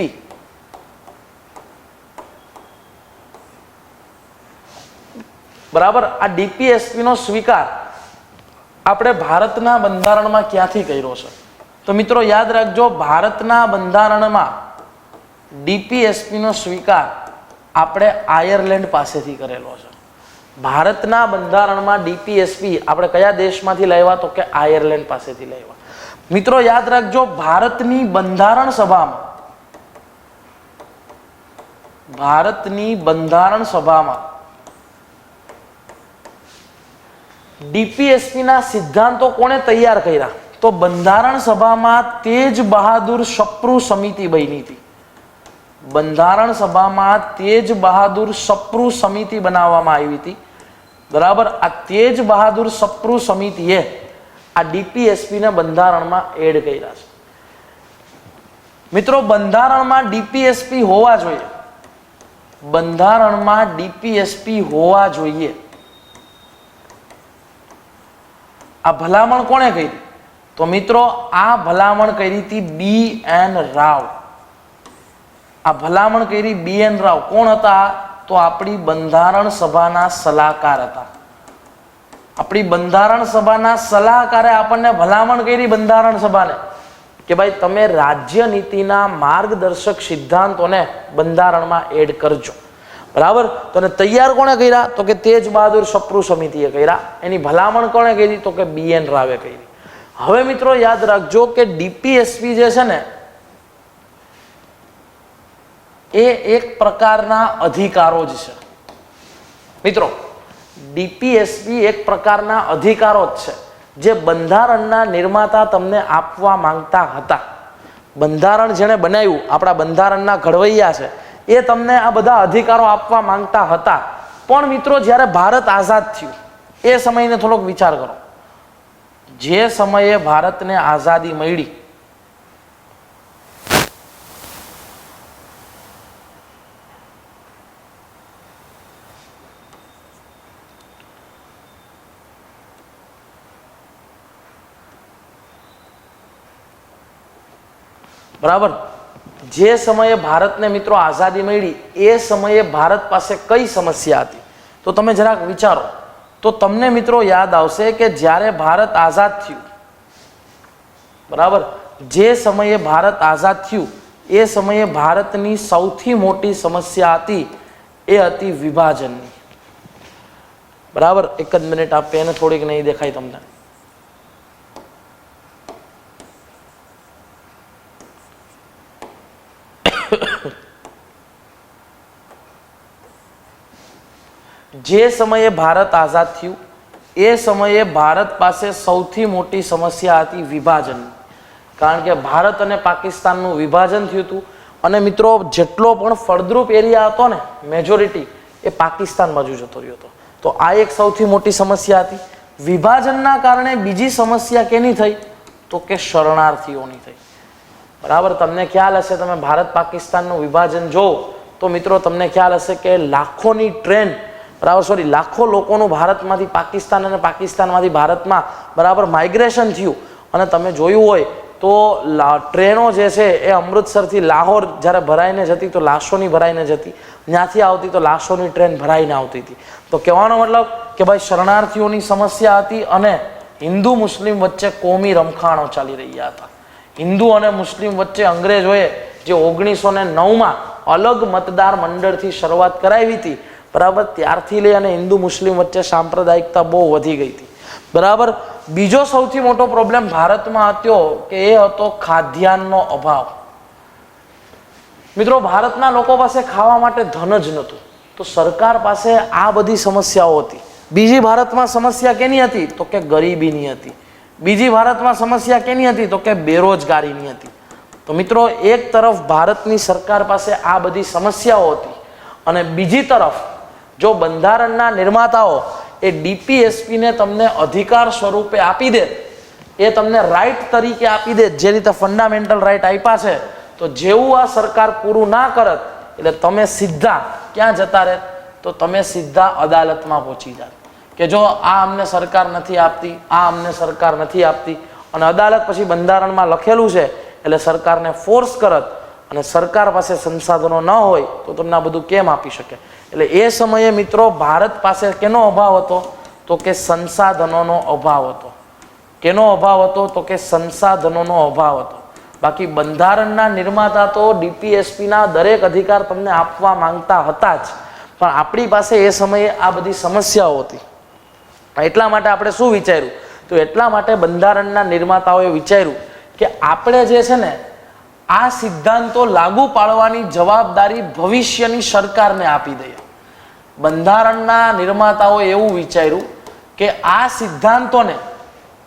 બરાબર. આ DPSP નો સ્વીકાર આપણે ભારતના બંધારણમાં ક્યાંથી કર્યો છે? તો મિત્રો યાદ રાખજો, ભારતના બંધારણમાં DPSP નો સ્વીકાર આપણે આયર્લેન્ડ પાસેથી કરેલો છે. ભારતના બંધારણમાં DPSP આપણે કયા દેશમાંથી લાવ્યા? તો કે આયર્લેન્ડ પાસેથી લાવ્યા. મિત્રો યાદ રાખજો, ભારતની બંધારણ સભામાં DPSP ના સિદ્ધાંતો કોણે તૈયાર કર્યા? તો બંધારણ સભામાં તેજ બહાદુર સપ્રુ સમિતિ બની હતી. બંધારણ સભામાં તેજ બહાદુર સપ્રુ સમિતિ બનાવવામાં આવી હતી, બરાબર. આ તેજ બહાદુર સપ્રુ સમિતિએ આ DPSP ને બંધારણમાં એડ કર્યા છે. મિત્રો બંધારણમાં DPSP હોવા જોઈએ, બંધારણમાં DPSP હોવા જોઈએ. આ ભલામણ કોણે કરી? તો મિત્રો આ ભલામણ કરી હતી BN રાવ. આ ભલામણ કરી BN રાવ. કોણ હતા? તો આપણી બંધારણ સભાના સલાહકાર હતા. આપણી બંધારણ સભાના સલાહકારે આપણને ભલામણ કરી બંધારણ સભાને કે ભાઈ તમે રાજ્ય નીતિના માર્ગદર્શક સિદ્ધાંતોને બંધારણમાં એડ કરજો, બરાબર. તો તૈયાર કોણે કર્યા? તો કે તેજ બહાદુર સપ્રુ સમિતિએ કર્યા. એની ભલામણ કોણે કરી? તો કે BN રાવે કરી. હવે મિત્રો યાદ રાખજો કે DPSP જે છે ને એ એક પ્રકારના અધિકારો જ છે. મિત્રો DPSP એક પ્રકારના અધિકારો જ છે જે બંધારણના નિર્માતા તમને આપવા માંગતા હતા. બંધારણ જેણે બનાવ્યું, આપણા બંધારણના ઘડવૈયા છે, એ તમને આ બધા અધિકારો આપવા માંગતા હતા. પણ મિત્રો જ્યારે ભારત આઝાદ થયું એ સમયને થોડોક વિચાર કરો. જે સમયે ભારતને આઝાદી મળી, બરાબર. જે સમયે ભારતને મિત્રો આઝાદી મળી એ સમયે ભારત પાસે કઈ સમસ્યા હતી? તો તમે જરાક વિચારો તો તમને મિત્રો યાદ આવશે કે જ્યારે ભારત આઝાદ થયું, બરાબર, જે સમયે ભારત આઝાદ થયું એ સમયે ભારતની સૌથી મોટી સમસ્યા હતી એ હતી વિભાજનની, બરાબર. એક જ મિનિટ આ પેન થોડીક નહીં દેખાય તમને. જે સમયે ભારત આઝાદ થયું એ સમયે ભારત પાસે સૌથી મોટી સમસ્યા હતી વિભાજનની. કારણ કે ભારત અને પાકિસ્તાનનું વિભાજન થયું હતું અને મિત્રો જેટલો પણ ફળદ્રુપ એરિયા હતો ને મેજોરિટી એ પાકિસ્તાન બાજુ જતો રહ્યો હતો. તો આ એક સૌથી મોટી સમસ્યા હતી. વિભાજનના કારણે બીજી સમસ્યા કેની થઈ? તો કે શરણાર્થીઓની થઈ, બરાબર. તમને ખ્યાલ હશે, તમે ભારત પાકિસ્તાનનું વિભાજન જો તો મિત્રો તમને ખ્યાલ હશે કે લાખોની ટ્રેન બરાબર લાખો લોકોનું ભારતમાંથી પાકિસ્તાન અને પાકિસ્તાનમાંથી ભારતમાં બરાબર માઇગ્રેશન થયું અને તમે જોયું હોય તો ટ્રેનો જે છે એ અમૃતસરથી લાહોર જ્યારે ભરાઈને જતી તો લાશોની ભરાઈને જતી, ત્યાંથી આવતી તો લાશોની ટ્રેન ભરાઈને આવતી હતી. તો કહેવાનો મતલબ કે ભાઈ શરણાર્થીઓની સમસ્યા હતી અને હિન્દુ મુસ્લિમ વચ્ચે કોમી રમખાણો ચાલી રહ્યા હતા. હિન્દુ અને મુસ્લિમ વચ્ચે અંગ્રેજોએ જે 1909માં અલગ મતદાર મંડળથી શરૂઆત કરાવી હતી બરાબર, ત્યારથી લઈ અને હિન્દુ મુસ્લિમ વચ્ચે સાંપ્રદાયિકતા બહુ વધી ગઈ હતી બરાબર. બીજો સૌથી મોટો પ્રોબ્લેમ ભારતમાં હતો કે એ હતો ખાદ્યાન્નનો અભાવ. મિત્રો ભારતના લોકો પાસે ખાવા માટે ધન જ નહોતું, તો સરકાર પાસે આ બધી સમસ્યાઓ હતી. બીજી ભારતમાં સમસ્યા કેની હતી તો કે ગરીબીની હતી. બીજી ભારતમાં સમસ્યા કેની હતી તો કે બેરોજગારીની હતી. તો મિત્રો એક તરફ ભારતની સરકાર પાસે આ બધી સમસ્યાઓ હતી અને બીજી તરફ જો બંધારણના નિર્માતાઓ એ ડીપીએસપીને તમને અધિકાર સ્વરૂપે આપી દે, એ તમને રાઈટ તરીકે આપી દે, જે રીતે ફંડામેન્ટલ રાઈટ આપ્યા છે, તો જેવું આ સરકાર પૂરું ના કરત એટલે તમે સીધા ક્યાં જતા રહે તો તમે સીધા અદાલતમાં પહોંચી જાત કે જો આ અમને સરકાર નથી આપતી, આ અમને સરકાર નથી આપતી, અને અદાલત પછી બંધારણમાં લખેલું છે એટલે સરકારને ફોર્સ કરત અને સરકાર પાસે સંસાધનો ન હોય તો તમને આ બધું કેમ આપી શકે. એટલે એ સમયે મિત્રો ભારત પાસે કેનો અભાવ હતો તો કે સંસાધનોનો અભાવ હતો. કેનો અભાવ હતો તો કે સંસાધનોનો અભાવ હતો. બાકી બંધારણના નિર્માતા તો ડીપીએસપીના દરેક અધિકાર તમને આપવા માંગતા હતા જ, પણ આપણી પાસે એ સમયે આ બધી સમસ્યાઓ હતી. એટલા માટે આપણે શું વિચાર્યું તો એટલા માટે બંધારણના નિર્માતાઓએ વિચાર્યું કે આપણે જે છે ને આ સિદ્ધાંતો લાગુ પાડવાની જવાબદારી ભવિષ્યની સરકારને આપી દઈએ. બંધારણના નિર્માતાઓએ એવું વિચાર્યું કે આ સિદ્ધાંતોને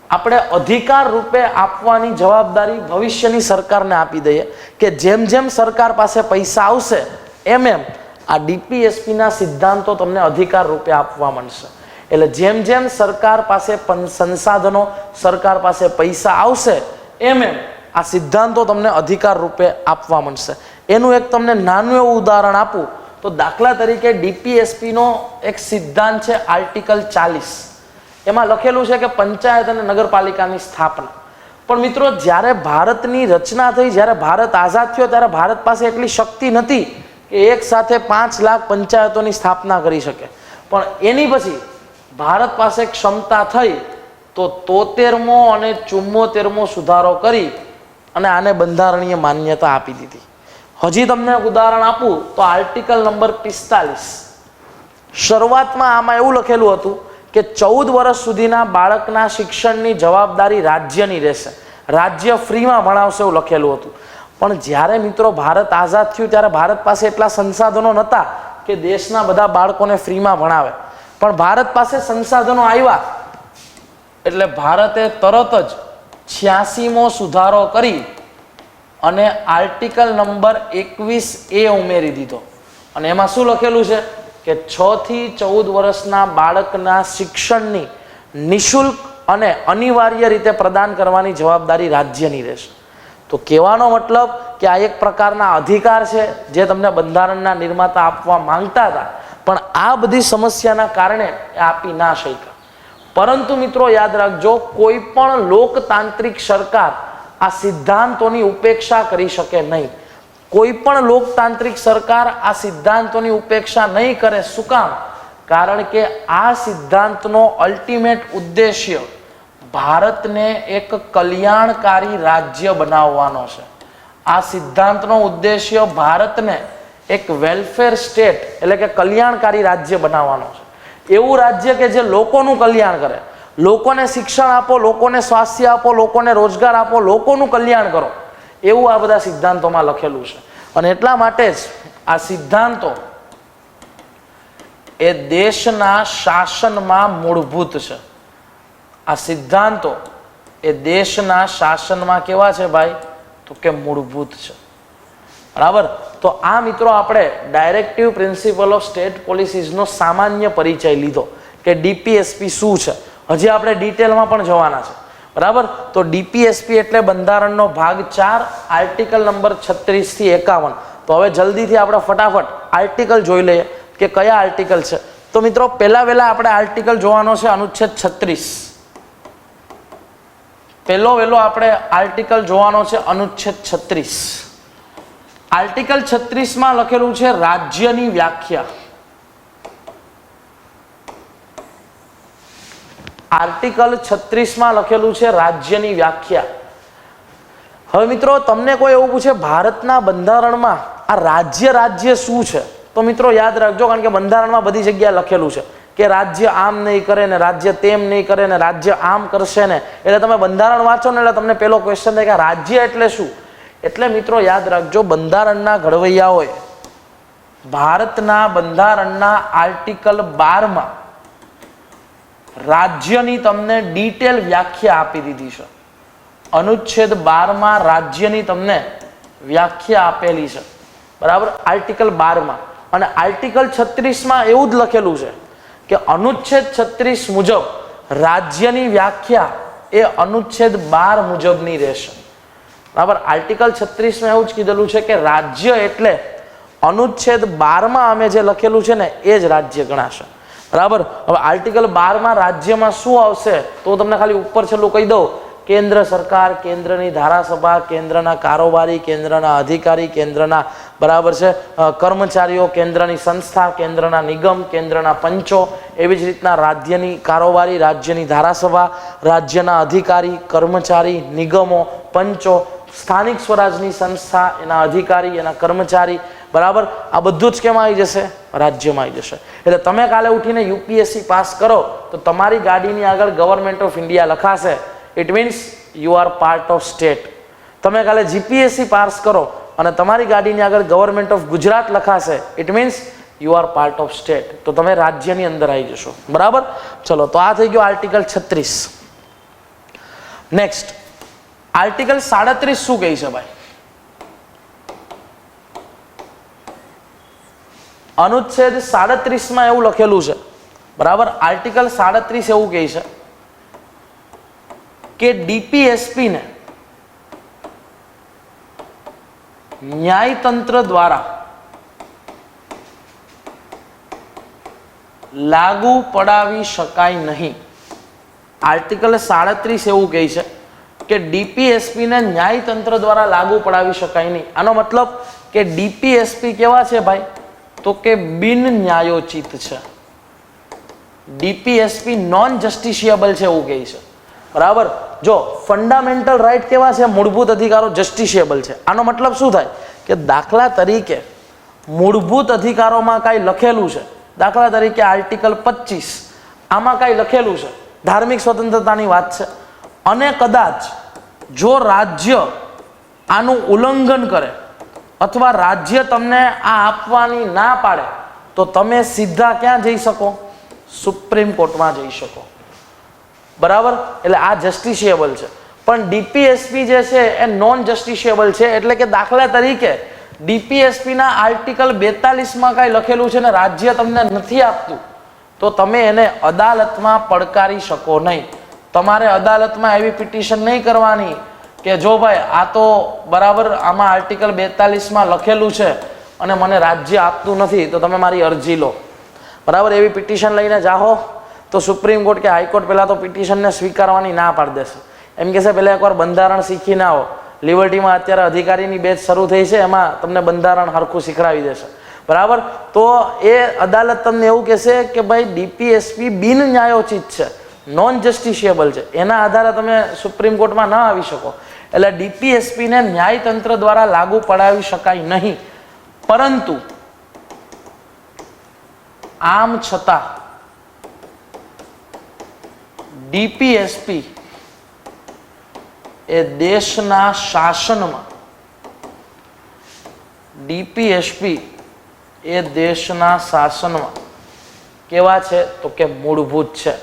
આપણે અધિકાર રૂપે આપવાની જવાબદારી ભવિષ્યની સરકારને આપી દઈએ કે જેમ જેમ સરકાર પાસે પૈસા આવશે એમ એમ આ ડીપીએસપીના સિદ્ધાંતો તમને અધિકાર રૂપે આપવા મળશે. એટલે જેમ જેમ સરકાર પાસે સંસાધનો, સરકાર પાસે પૈસા આવશે એમ એમ આ સિદ્ધાંતો તમને અધિકાર રૂપે આપવા મળશે. એનું એક તમને નાનું એવું ઉદાહરણ આપું તો દાખલા તરીકે ડીપીએસપીનો એક સિદ્ધાંત છે આર્ટિકલ 40. એમાં લખેલું છે કે પંચાયત અને નગરપાલિકાની સ્થાપના. પણ મિત્રો જ્યારે ભારતની રચના થઈ, જ્યારે ભારત આઝાદ થયો ત્યારે ભારત પાસે એટલી શક્તિ નથી કે એક સાથે 5 લાખ પંચાયતોની સ્થાપના કરી શકે. પણ એની પછી ભારત પાસે ક્ષમતા થઈ તો 73મો અને 74મો સુધારો કરી અને આને બંધારણીય માન્યતા આપી દીધી. હજી તમને ઉદાહરણ આપું તો આર્ટિકલ નંબર 45. શરૂઆતમાં આમાં એવું લખેલું હતું કે 14 વર્ષ સુધીના બાળકના શિક્ષણની જવાબદારી રાજ્યની રહેશે, રાજ્ય ફ્રીમાં ભણાવશે એવું લખેલું હતું. પણ જ્યારે મિત્રો ભારત આઝાદ થયું ત્યારે ભારત પાસે એટલા સંસાધનો નહોતા કે દેશના બધા બાળકોને ફ્રીમાં ભણાવે. પણ ભારત પાસે સંસાધનો આવ્યા એટલે ભારતે તરત જ 86મો સુધારો કરી અને આર્ટિકલ નંબર 21A ઉમેરી દીધો. અને એમાં શું લખેલું છે કે 6 થી 14 વર્ષના બાળકના શિક્ષણની નિઃશુલ્ક અને અનિવાર્ય રીતે પ્રદાન કરવાની જવાબદારી રાજ્યની રહેશે. તો કહેવાનો મતલબ કે આ એક પ્રકારના અધિકાર છે જે તમને બંધારણના નિર્માતા આપવા માંગતા હતા, પણ આ બધી સમસ્યાના કારણે એ આપી ના શક્યા. પરંતુ મિત્રો યાદ રાખજો, કોઈ પણ લોકતાંત્રિક સરકાર આ સિદ્ધાંતોની ઉપેક્ષા કરી શકે નહીં. કોઈ પણ લોકતાંત્રિક સરકાર આ સિદ્ધાંતોની ઉપેક્ષા નહીં કરે. શું કામ? કારણ કે આ સિદ્ધાંતનો અલ્ટિમેટ ઉદ્દેશ્ય ભારતને એક કલ્યાણકારી રાજ્ય બનાવવાનો છે. આ સિદ્ધાંતનો ઉદ્દેશ્ય ભારતને એક વેલફેર સ્ટેટ એટલે કે કલ્યાણકારી રાજ્ય બનાવવાનો છે. એવું રાજ્ય કે જે લોકોનું કલ્યાણ કરે. લોકોને શિક્ષણ આપો, લોકોને સ્વાસ્થ્ય આપો, લોકોને રોજગાર આપો, લોકોનું કલ્યાણ કરો, એવું આ બધા સિદ્ધાંતોમાં લખેલું છે. અને એટલા માટે જ આ સિદ્ધાંતો એ દેશના શાસનમાં મૂળભૂત છે. આ સિદ્ધાંતો એ દેશના શાસનમાં કેવા છે ભાઈ તો કે મૂળભૂત છે. બરાબર. તો આ મિત્રો આપણે ડાયરેક્ટિવ પ્રિન્સિપલ ઓફ સ્ટેટ પોલિસીઝનો સામાન્ય પરિચય લીધો કે ડીપીએસપી શું છે. હજી આપણે ડિટેલમાં પણ જવાના છે. બરાબર. તો ડીપીએસપી એટલે બંધારણનો ભાગ 4 આર્ટિકલ નંબર 36 થી 51. તો હવે જલ્દીથી આપણે ફટાફટ આર્ટિકલ જોઈ લઈએ કે કયા આર્ટિકલ છે. તો મિત્રો પહેલા આપણે આર્ટિકલ જોવાનો છે અનુચ્છેદ 36. પહેલો આપણે આર્ટિકલ જોવાનો છે અનુચ્છેદ 36. આર્ટિકલ 36 માં લખેલું છે રાજ્યની વ્યાખ્યા. આર્ટિકલ 36 માં લખેલું છે રાજ્યની વ્યાખ્યા. હવે મિત્રો તમને કોઈ એવું પૂછે ભારતના બંધારણમાં આ રાજ્ય શું છે, તો મિત્રો યાદ રાખજો, કારણ કે બંધારણમાં બધી જગ્યાએ લખેલું છે કે રાજ્ય આમ નહીં કરે ને રાજ્ય તેમ નહીં કરે ને રાજ્ય આમ કરશે ને. એટલે તમે બંધારણ વાંચો ને એટલે તમને પેલો ક્વેશ્ચન થાય કે રાજ્ય એટલે શું. એટલે મિત્રો યાદ રાખજો, બંધારણના ઘડવૈયાઓએ ભારતના બંધારણના આર્ટિકલ 12 માં રાજ્યની તમને ડિટેલ વ્યાખ્યા આપી દીધી છે. અનુચ્છેદ 12 માં રાજ્યની તમને વ્યાખ્યા આપેલી છે, બરાબર, આર્ટિકલ 12 માં. અને આર્ટિકલ 36 માં એવું જ લખેલું છે કે અનુચ્છેદ 36 મુજબ રાજ્યની વ્યાખ્યા એ અનુચ્છેદ 12 મુજબની રહેશે, બરાબર. આર્ટિકલ 36 માં એવું જ કીધેલું છે કે રાજ્ય એટલે અનુચ્છેદ 12 માં અમે જે લખેલું છે ને એ જ રાજ્ય ગણાશે, બરાબર. હવે આર્ટિકલ 12 માં રાજ્યમાં શું આવશે તો તમને ખાલી ઉપર છેલ્લું કહી દઉં. કેન્દ્ર સરકાર, કેન્દ્રની ધારાસભા, કેન્દ્રના કારોબારી, કેન્દ્રના અધિકારી, કેન્દ્રના બરાબર છે કર્મચારીઓ, કેન્દ્રની સંસ્થા, કેન્દ્રના નિગમ, કેન્દ્રના પંચો, એવી જ રીતના રાજ્યની કારોબારી, રાજ્યની ધારાસભા, રાજ્યના અધિકારી, કર્મચારી, નિગમો, પંચો, સ્થાનિક સ્વરાજની સંસ્થા, એના અધિકારી, એના કર્મચારી, બરાબર. આ બધું જ કેમાં આવી જશે? રાજ્યમાં આવી જશે. એટલે તમે કાલે ઉઠીને યુપીએસસી પાસ કરો તો તમારી ગાડીની આગળ ગવર્મેન્ટ ઓફ ઇન્ડિયા લખાશે. It means you are part of state. તમે કાલે જીપીએસસી પાસ કરો અને તમારી ગાડીની આગળ ગવર્મેન્ટ ઓફ ગુજરાત લખાશે. It means you are part of state. તો તમે રાજ્યની અંદર આવી જશો, બરાબર. ચલો, તો આ થઈ ગયો આર્ટિકલ 36. નેક્સ્ટ આર્ટિકલ 37 શું કહે છે ભાઈ? અનુચ્છેદ 37 માં એવું લખેલું છે, બરાબર. આર્ટિકલ 37 એવું કહે છે કે ડીપીએસપી ને ન્યાયતંત્ર દ્વારા લાગુ પડાવી શકાય નહીં. આર્ટિકલ 37 એવું કહે છે કે ડીપીએસપી ને ન્યાયતંત્ર દ્વારા લાગુ પડાવી શકાય નહીં. આનો મતલબ કે ડીપીએસપી કેવા છે ભાઈ? તો કે બિન ન્યાયોચિત છે. ડીપીએસપી નોન જસ્ટિશિયેબલ છે એવું કહે છે, બરાબર. જો ફંડામેન્ટલ રાઈટ કેવા છે? મૂળભૂત અધિકારો જસ્ટિશિયેબલ છે. આનો મતલબ શું થાય કે દાખલા તરીકે મૂળભૂત અધિકારોમાં કાંઈ લખેલું છે, દાખલા તરીકે આર્ટિકલ 25 આમાં કાંઈ લખેલું છે, ધાર્મિક સ્વતંત્રતાની વાત છે, અને કદાચ જો રાજ્ય આનું ઉલ્લંઘન કરે અથવા રાજ્ય તમને આ આપવાની ના પાડે તો તમે સીધા ક્યાં જઈ શકો? સુપ્રીમ કોર્ટમાં જઈ શકો, બરાબર. એટલે આ જસ્ટિશિયેબલ છે. પણ ડીપીએસપી જે છે એ નોન જસ્ટિશિયેબલ છે. એટલે કે દાખલા તરીકે ડીપીએસપી ના આર્ટિકલ 42 માં કાંઈ લખેલું છે ને રાજ્ય તમને નથી આપતું તો તમે એને અદાલતમાં પડકારી શકો નહીં. તમારે અદાલતમાં એવી પિટિશન નહીં કરવાની કે જો ભાઈ આ તો બરાબર આમાં આર્ટિકલ 42 માં લખેલું છે અને મને રાજ્ય આપતું નથી તો તમે મારી અરજી લો, બરાબર. એવી પિટિશન લઈને જાઓ તો સુપ્રીમ કોર્ટ કે હાઈકોર્ટ પહેલાં તો પિટિશનને સ્વીકારવાની ના પાડી દેશે. એમ કહેશે પહેલાં એકવાર બંધારણ શીખીને આવો. લિબર્ટીમાં અત્યારે અધિકારીની બેચ શરૂ થઈ છે, એમાં તમને બંધારણ હરખું શીખડાવી દેશે, બરાબર. તો એ અદાલત તમને એવું કહેશે કે ભાઈ ડીપીએસપી બિન ન્યાયોચિત છે, નોન જસ્ટિશિયેબલ છે, એના આધારે તમે સુપ્રીમ કોર્ટમાં ના આવી શકો. એટલે ડીપીએસપીને ન્યાયતંત્ર દ્વારા લાગુ પડાવી શકાય નહીં. પરંતુ આમ છતાં ડીપીએસપી એ દેશના શાસનમાં કેવા છે તો કે મૂળભૂત છે.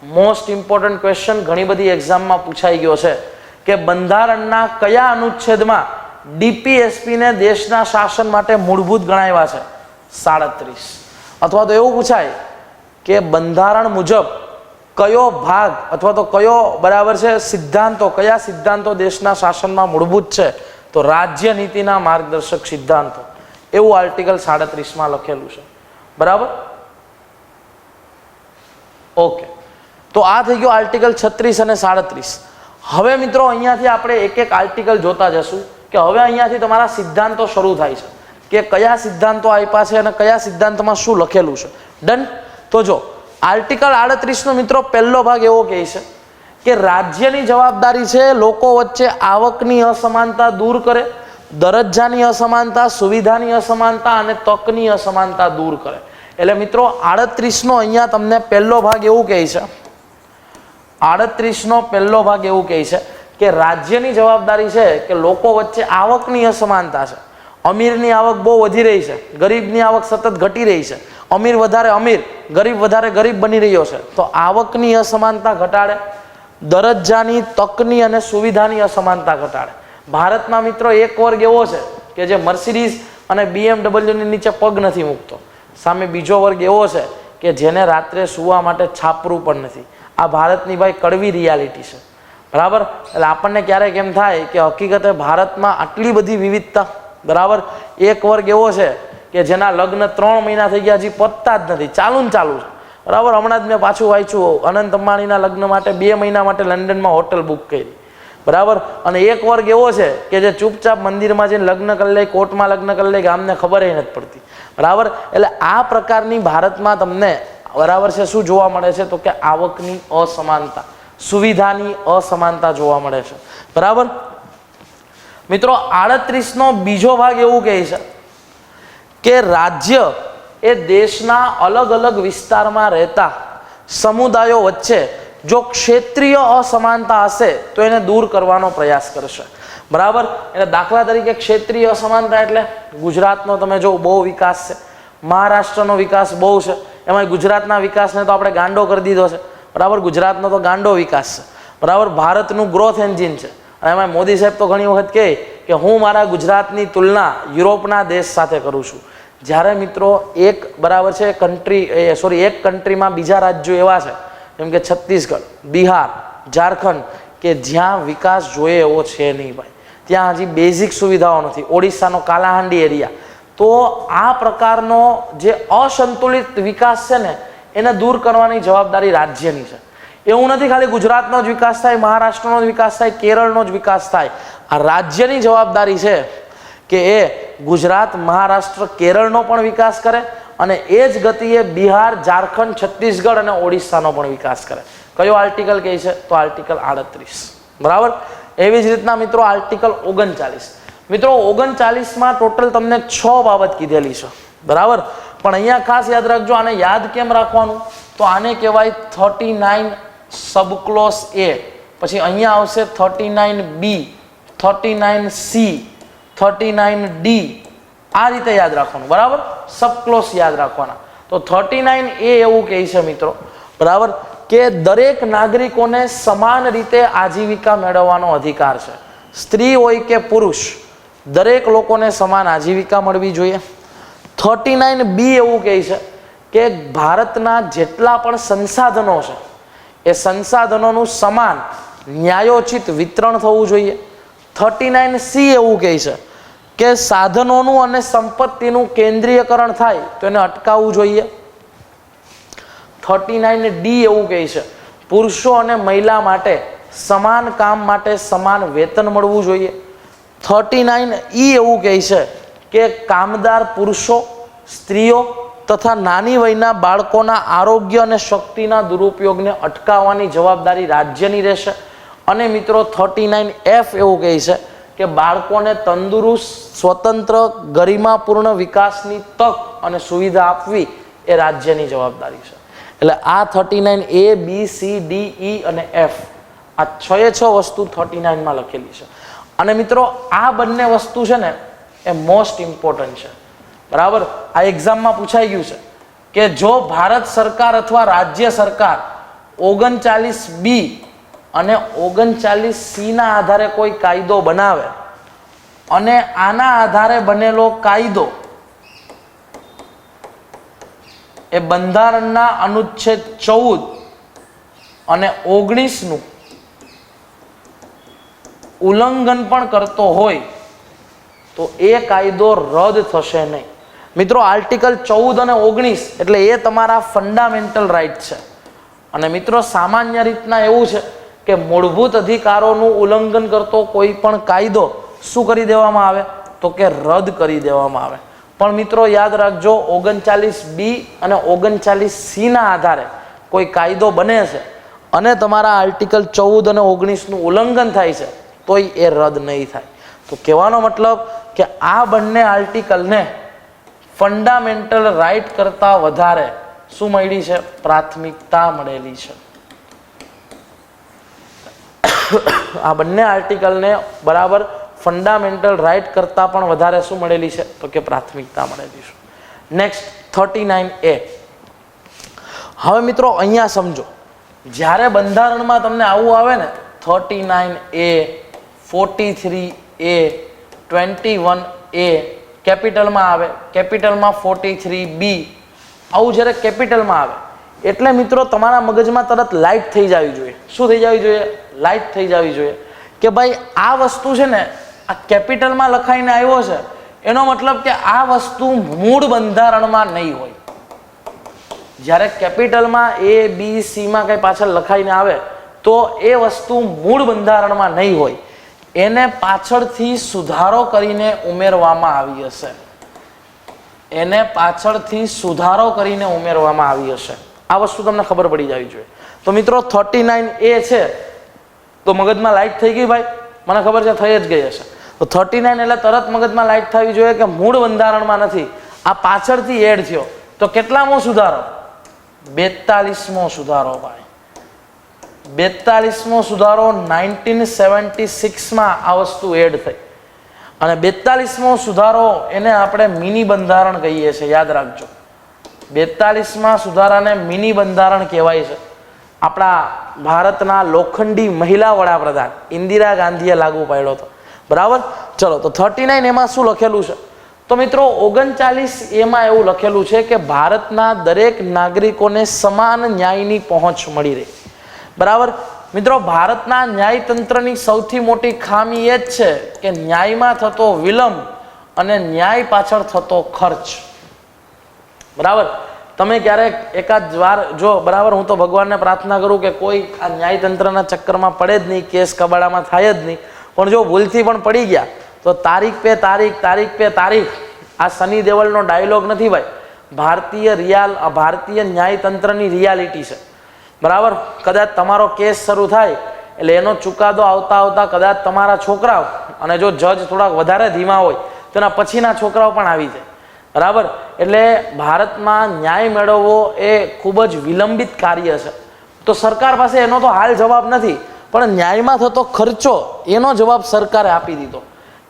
મોસ્ટ ઇમ્પોર્ટન્ટ ક્વેશ્ચન ઘણી બધી એક્ઝામમાં પૂછાઈ ગયો છે કે બંધારણના કયા અનુચ્છેદમાં ડીપીએસપી ને દેશના શાસન માટે મૂળભૂત ગણાવ્યા છે? 37. અથવા તો એવું પૂછાય કે બંધારણ મુજબ કયો ભાગ અથવા તો કયો બરાબર છે સિદ્ધાંતો, કયા સિદ્ધાંતો દેશના શાસનમાં મૂળભૂત છે? તો રાજ્ય નીતિના માર્ગદર્શક સિદ્ધાંતો. એવું આર્ટિકલ 37 લખેલું છે, બરાબર? ઓકે, તો આ થઈ ગયો આર્ટિકલ 36 અને 37. હવે મિત્રો અહીંયાથી આપણે એક એક આર્ટિકલ જોતા જશું કે હવે અહીંયાથી તમારા સિદ્ધાંતો શરૂ થાય છે કે કયા સિદ્ધાંતો આપ્યા છે અને કયા સિદ્ધાંતમાં શું લખેલું છે. ડન? તો જો આર્ટિકલ 38 નો મિત્રો પહેલો ભાગ એવો કહે છે કે રાજ્યની જવાબદારી છે લોકો વચ્ચે આવકની અસમાનતા દૂર કરે, દરજ્જાની અસમાનતા, સુવિધાની અસમાનતા અને તકની અસમાનતા દૂર કરે. એટલે મિત્રો 38 નો અહીંયા તમને પહેલો ભાગ એવું કહે છે, 38 નો પહેલો ભાગ એવું કહે છે કે રાજ્યની જવાબદારી છે કે લોકો વચ્ચે આવકની અસમાનતા છે. અમીરની આવક બહુ વધી રહી છે, ગરીબની આવક સતત ઘટી રહી છે, અમીર વધારે અમીર, ગરીબ વધારે ગરીબ બની રહ્યો છે. તો આવકની અસમાનતા ઘટાડે, દરજ્જાની, તકની અને સુવિધાની અસમાનતા ઘટાડે. ભારતમાં મિત્રો એક વર્ગ એવો છે કે જે મર્સિડીઝ અને BMW ની નીચે પગ નથી મૂકતો. સામે બીજો વર્ગ એવો છે કે જેને રાત્રે સુવા માટે છાપરું પણ નથી. આ ભારતની ભાઈ કડવી રિયાલિટી છે, બરાબર? એટલે આપણને ક્યારેક એમ થાય કે હકીકતે ભારતમાં આટલી બધી વિવિધતા, બરાબર? એક વર્ગ એવો છે કે જેના લગ્ન 3 મહિના થઈ ગયા, હજી પતતા જ નથી, ચાલુ છે, બરાબર? હમણાં જ મેં પાછું વાંચ્યું, અનંત અંબાણીના લગ્ન માટે 2 મહિના માટે લંડનમાં હોટલ બુક કરી, બરાબર? અને એક વર્ગ એવો છે કે જે ચૂપચાપ મંદિરમાં જઈને લગ્ન કરી લે, કોર્ટમાં લગ્ન કરી લે, ગામને ખબર નથી પડતી, બરાબર? એટલે આ પ્રકારની ભારતમાં તમને, બરાબર છે, શું જોવા મળે છે? તો કે આવકની અસમાનતા, સુવિધાની અસમાનતા જોવા મળે છે, બરાબર? મિત્રો 38 નો બીજો ભાગ એવું કહે છે કે રાજ્ય એ દેશના અલગ અલગ વિસ્તારમાં રહેતા સમુદાયો વચ્ચે જો ક્ષેત્રીય અસમાનતા હશે તો એને દૂર કરવાનો પ્રયાસ કરશે, બરાબર? એટલે દાખલા તરીકે ક્ષેત્રીય અસમાનતા એટલે ગુજરાતનો તમે જો બહુ વિકાસ છે, મહારાષ્ટ્રનો વિકાસ બહુ છે, એમાં ગુજરાતના વિકાસને તો આપણે ગાંડો કરી દીધો છે, બરાબર? ગુજરાતનો તો ગાંડો વિકાસ છે, બરાબર? ભારતનું ગ્રોથ એન્જિન છે. અને એમાં મોદી સાહેબ તો ઘણી વખત કહે કે હું મારા ગુજરાતની તુલના યુરોપના દેશ સાથે કરું છું. જ્યારે મિત્રો એક, બરાબર છે, એક કન્ટ્રીમાં બીજા રાજ્યો એવા છે જેમ કે છત્તીસગઢ, બિહાર, ઝારખંડ કે જ્યાં વિકાસ જોઈએ એવો છે નહીં ભાઈ, ત્યાં હજી બેઝિક સુવિધાઓ નથી. ઓડિશાનો કાલાહાંડી એરિયા. તો આ પ્રકારનો જે અસંતુલિત વિકાસ છે ને એને દૂર કરવાની જવાબદારી રાજ્યની છે. એવું નથી ખાલી ગુજરાતનો જ વિકાસ થાય, મહારાષ્ટ્રનો જ વિકાસ થાય, કેરળનો જ વિકાસ થાય. આ રાજ્યની જવાબદારી છે કે એ ગુજરાત, મહારાષ્ટ્ર, કેરળનો પણ વિકાસ કરે અને એ જ ગતિએ બિહાર, ઝારખંડ, છત્તીસગઢ અને ઓડિશાનો પણ વિકાસ કરે. કયો આર્ટિકલ કહે છે? તો આર્ટિકલ 38, બરાબર? એવી જ રીતના મિત્રો આર્ટિકલ 39. મિત્રો 39માં ટોટલ તમને 6 બાબત કીધેલી છે, બરાબર? પણ અહીંયા ખાસ યાદ રાખજો, આને યાદ કેમ રાખવાનું? તો આને કહેવાય 39 સબક્લોઝ A, પછી અહીંયા આવશે 39B, 39C, 39D. આ રીતે યાદ રાખવાનું, બરાબર? સબક્લોઝ યાદ રાખવાના. તો 39A એવું કહે છે મિત્રો, બરાબર, કે દરેક નાગરિકોને સમાન રીતે આજીવિકા મેળવવાનો અધિકાર છે. સ્ત્રી હોય કે પુરુષ, દરેક લોકોને સમાન આજીવિકા મળવી જોઈએ. 39B એવું કહે છે કે ભારતના જેટલા પણ સંસાધનો છે એ સંસાધનોનું સમાન ન્યાયોચિત વિતરણ થવું જોઈએ. 39C એવું કહે છે કે સાધનોનું અને સંપત્તિનું કેન્દ્રીયકરણ થાય તો એને અટકાવવું જોઈએ. 39D એવું કહે છે પુરુષો અને મહિલા માટે સમાન કામ માટે સમાન વેતન મળવું જોઈએ. 39E એવું કહે છે કે કામદાર પુરુષો, સ્ત્રીઓ તથા નાની વયના બાળકોના આરોગ્ય અને શક્તિના દુરુપયોગને અટકાવવાની જવાબદારી રાજ્યની રહેશે. અને મિત્રો 39F એવું કહે છે કે બાળકોને તંદુરસ્ત, સ્વતંત્ર, ગરિમાપૂર્ણ વિકાસની તક અને સુવિધા આપવી એ રાજ્યની જવાબદારી છે. એટલે આ 39A, B, C, D, E અને F આ 6 વસ્તુ 39માં લખેલી છે. અને મિત્રો આ બંને વસ્તુ છે ને એ મોસ્ટ ઇમ્પોર્ટન્ટ છે, બરાબર? આ એક્ઝામમાં પૂછાઈ ગયું છે કે જો ભારત સરકાર અથવા રાજ્ય સરકાર 39B અને 39C ના આધારે કોઈ કાયદો બનાવે અને આના આધારે બનેલો કાયદો એ બંધારણના અનુચ્છેદ 14 અને 19 ઉલ્લંઘન પણ કરતો હોય તો એ કાયદો રદ થશે નહીં. મિત્રો આર્ટિકલ 14 અને 19 એટલે એ તમારા ફંડામેન્ટલ રાઇટ છે. અને મિત્રો સામાન્ય રીતના એવું છે કે મૂળભૂત અધિકારોનું ઉલ્લંઘન કરતો કોઈ પણ કાયદો શું કરી દેવામાં આવે તો કે રદ કરી દેવામાં આવે. પણ મિત્રો યાદ રાખજો 39B અને 39C ના આધારે કોઈ કાયદો બને છે અને તમારા આર્ટિકલ 14 અને 19નું ઉલ્લંઘન થાય છે તોય એ રદ નહીં થાય. તો કહેવાનો મતલબ કે આ બંને આર્ટિકલને ફંડામેન્ટલ રાઇટ કરતાં વધારે શું મળી છે પ્રાથમિકતા મળેલી છે. આ બંને આર્ટિકલને બરાબર ફંડામેન્ટલ રાઇટ કરતાં પણ વધારે શું મળેલી છે તો કે પ્રાથમિકતા મળેલી છે. Next 39A. હવે મિત્રો અહીંયા સમજો જ્યારે બંધારણમાં તમને આવું આવે ને 39A 43A 21A કેપિટલમાં આવે, કેપિટલમાં 43B આવું જ્યારે કેપિટલમાં આવે એટલે મિત્રો તમારા મગજમાં તરત લાઇટ થઈ જવી જોઈએ. શું થઈ જવી જોઈએ? લાઇટ થઈ જવી જોઈએ કે ભાઈ આ વસ્તુ છે ને આ કેપિટલમાં લખાઈને આવ્યો છે એનો મતલબ કે આ વસ્તુ મૂળ બંધારણમાં નહીં હોય. જ્યારે કેપિટલમાં A B C માં કંઈ પાછળ લખાઈને આવે તો એ વસ્તુ મૂળ બંધારણમાં નહીં હોય, એને પાછળથી સુધારો કરીને ઉમેરવામાં આવી હશે. એને પાછળથી સુધારો કરીને ઉમેરવામાં આવી હશે. આ વસ્તુ તમને ખબર પડી જવી જોઈએ. તો મિત્રો 39A છે તો મગજમાં લાઇટ થઈ ગઈ ભાઈ, મને ખબર છે થઈ જ ગઈ હશે. તો 39 એટલે તરત મગજમાં લાઇટ થવી જોઈએ કે મૂળ બંધારણમાં નથી, આ પાછળથી એડ થયો. તો કેટલામો સુધારો? 42મો સુધારો ભાઈ. 42મો સુધારો 1976માં આ વસ્તુ એડ થઈ. અને 42મો સુધારો એને આપણે મિની બંધારણ કહીએ છીએ, યાદ રાખજો. 42મા સુધારાને મિની બંધારણ કહેવાય છે. આપણા ભારતના લોખંડી મહિલા વડાપ્રધાન ઇન્દિરા ગાંધીએ લાગુ પાડ્યો હતો. બરાબર. ચલો તો 39 એમાં શું લખેલું છે તો મિત્રો 39A એવું લખેલું છે કે ભારતના દરેક નાગરિકોને સમાન ન્યાયની પહોંચ મળી રહે. બરાબર. મિત્રો ભારતના ન્યાયતંત્રની સૌથી મોટી ખામી એ જ છે કે ન્યાયમાં થતો વિલંબ અને ન્યાય પાછળ થતો ખર્ચ. બરાબર. તમે ક્યારેક એકાદ વાર જો બરાબર, હું તો ભગવાનને પ્રાર્થના કરું કે કોઈ આ ન્યાયતંત્રના ચક્કરમાં પડે જ નહીં, કેસ કબાડામાં થાય જ નહીં. પણ જો ભૂલથી પણ પડી ગયા તો તારીખ પે તારીખ, તારીખ પે તારીખ. આ સની દેવલનો ડાયલોગ નથી ભાઈ, ભારતીય ન્યાયતંત્રની રિયાલિટી છે. બરાબર. કદાચ તમારો કેસ શરૂ થાય એટલે એનો ચુકાદો આવતા આવતા કદાચ તમારા છોકરાઓ, અને જો જજ થોડાક વધારે ધીમા હોય તો એના પછીના છોકરાઓ પણ આવી જાય. બરાબર. એટલે ભારતમાં ન્યાય મેળવવો એ ખૂબ જ વિલંબિત કાર્ય છે. તો સરકાર પાસે એનો તો હાલ જવાબ નથી, પણ ન્યાયમાં થતો ખર્ચો એનો જવાબ સરકારે આપી દીધો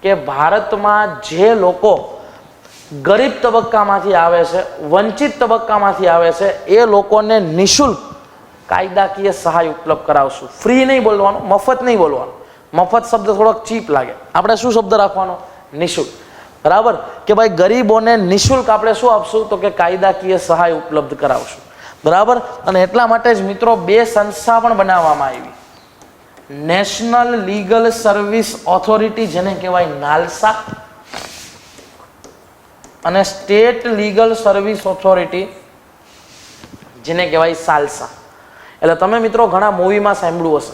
કે ભારતમાં જે લોકો ગરીબ તબક્કામાંથી આવે છે, વંચિત તબક્કામાંથી આવે છે, એ લોકોને નિઃશુલ્ક કાયદાકીય સહાય ઉપલબ્ધ કરાવશું. ફ્રી નહીં બોલવાનું, મફત નહીં બોલવાનું. મફત શબ્દ થોડોક ચીપ લાગે. આપણે શું શબ્દ રાખવાનો? નિઃશુલ્ક. બરાબર. કે ભાઈ ગરીબોને નિઃશુલ્ક આપણે શું આપશું તો કે કાયદાકીય સહાય ઉપલબ્ધ કરાવશું. બરાબર. અને એટલા માટે જ મિત્રો બે સંસ્થા પણ બનાવવામાં આવી. નેશનલ લીગલ સર્વિસ ઓથોરિટી જેને કહેવાય નાલસા, અને સ્ટેટ લીગલ સર્વિસ ઓથોરિટી જેને કહેવાય સાલસા. એટલે તમે મિત્રો ઘણા મૂવીમાં સાંભળ્યું હશે.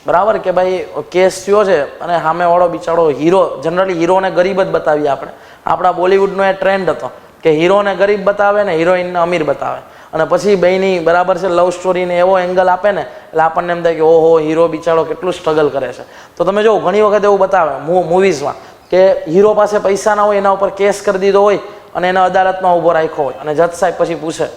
બરાબર. કે ભાઈ કેસ થયો છે અને સામેવાળો બિચારો હીરો, જનરલી હીરોને ગરીબ જ બતાવીએ આપણે. આપણા બોલિવૂડનો એ ટ્રેન્ડ હતો કે હીરોને ગરીબ બતાવે ને હિરોઈનને અમીર બતાવે, અને પછી બેયની બરાબર છે લવ સ્ટોરીને એવો એંગલ આપે ને એટલે આપણને એમ થાય કે ઓહો હીરો બિચારો કેટલું સ્ટ્રગલ કરે છે. તો તમે જો ઘણી વખત એવું બતાવે મૂવીઝમાં કે હીરો પાસે પૈસા ના હોય, એના ઉપર કેસ કરી દીધો હોય અને એને અદાલતમાં ઊભો રાખ્યો હોય, અને જજ સાહેબ પછી પૂછે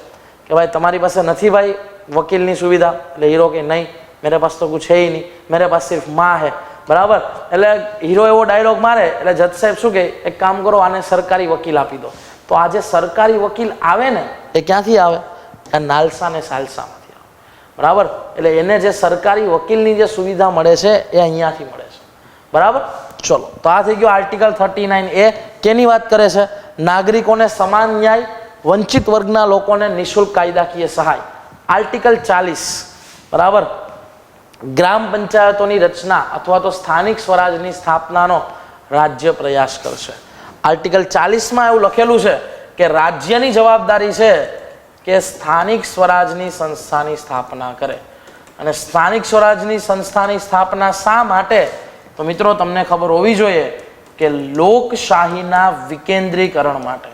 કે ભાઈ તમારી પાસે નથી ભાઈ વકીલની સુવિધા? એટલે હીરો કે નહીં, મેરે પાસ તો કુછ है ही नहीं, मेरे पास सिर्फ माँ है. બરાબર. એટલે હીરો એવો ડાયલોગ મારે એટલે જજ સાહેબ શું કહે, એક કામ કરો આને સરકારી વકીલ આપી દો. તો આ જે સરકારી વકીલ આવે ને એ ક્યાંથી આવે? આ નાલસા ને સાલસામાંથી આવે. બરાબર. એટલે એને જે સરકારી વકીલની જે સુવિધા મળે છે એ અહીંયાથી મળે છે. બરાબર. ચલો તો આ થઈ ગયો આર્ટિકલ 39A. કેની વાત કરે છે? નાગરિકોને સમાન ન્યાય, વંચિત વર્ગના લોકોને નિઃશુલ્ક કાયદાકીય સહાય. આર્ટિકલ 40. બરાબર. ગ્રામ પંચાયતોની રચના અથવા તો સ્થાનિક સ્વરાજની સ્થાપનાનો રાજ્ય પ્રયાસ કરશે. આર્ટિકલ 40માં એવું લખેલું છે કે રાજ્યની જવાબદારી છે કે સ્થાનિક સ્વરાજની સંસ્થાની સ્થાપના કરે. અને સ્થાનિક સ્વરાજની સંસ્થાની સ્થાપના શા માટે? તો મિત્રો તમને ખબર હોવી જોઈએ કે લોકશાહીના વિકેન્દ્રીકરણ માટે.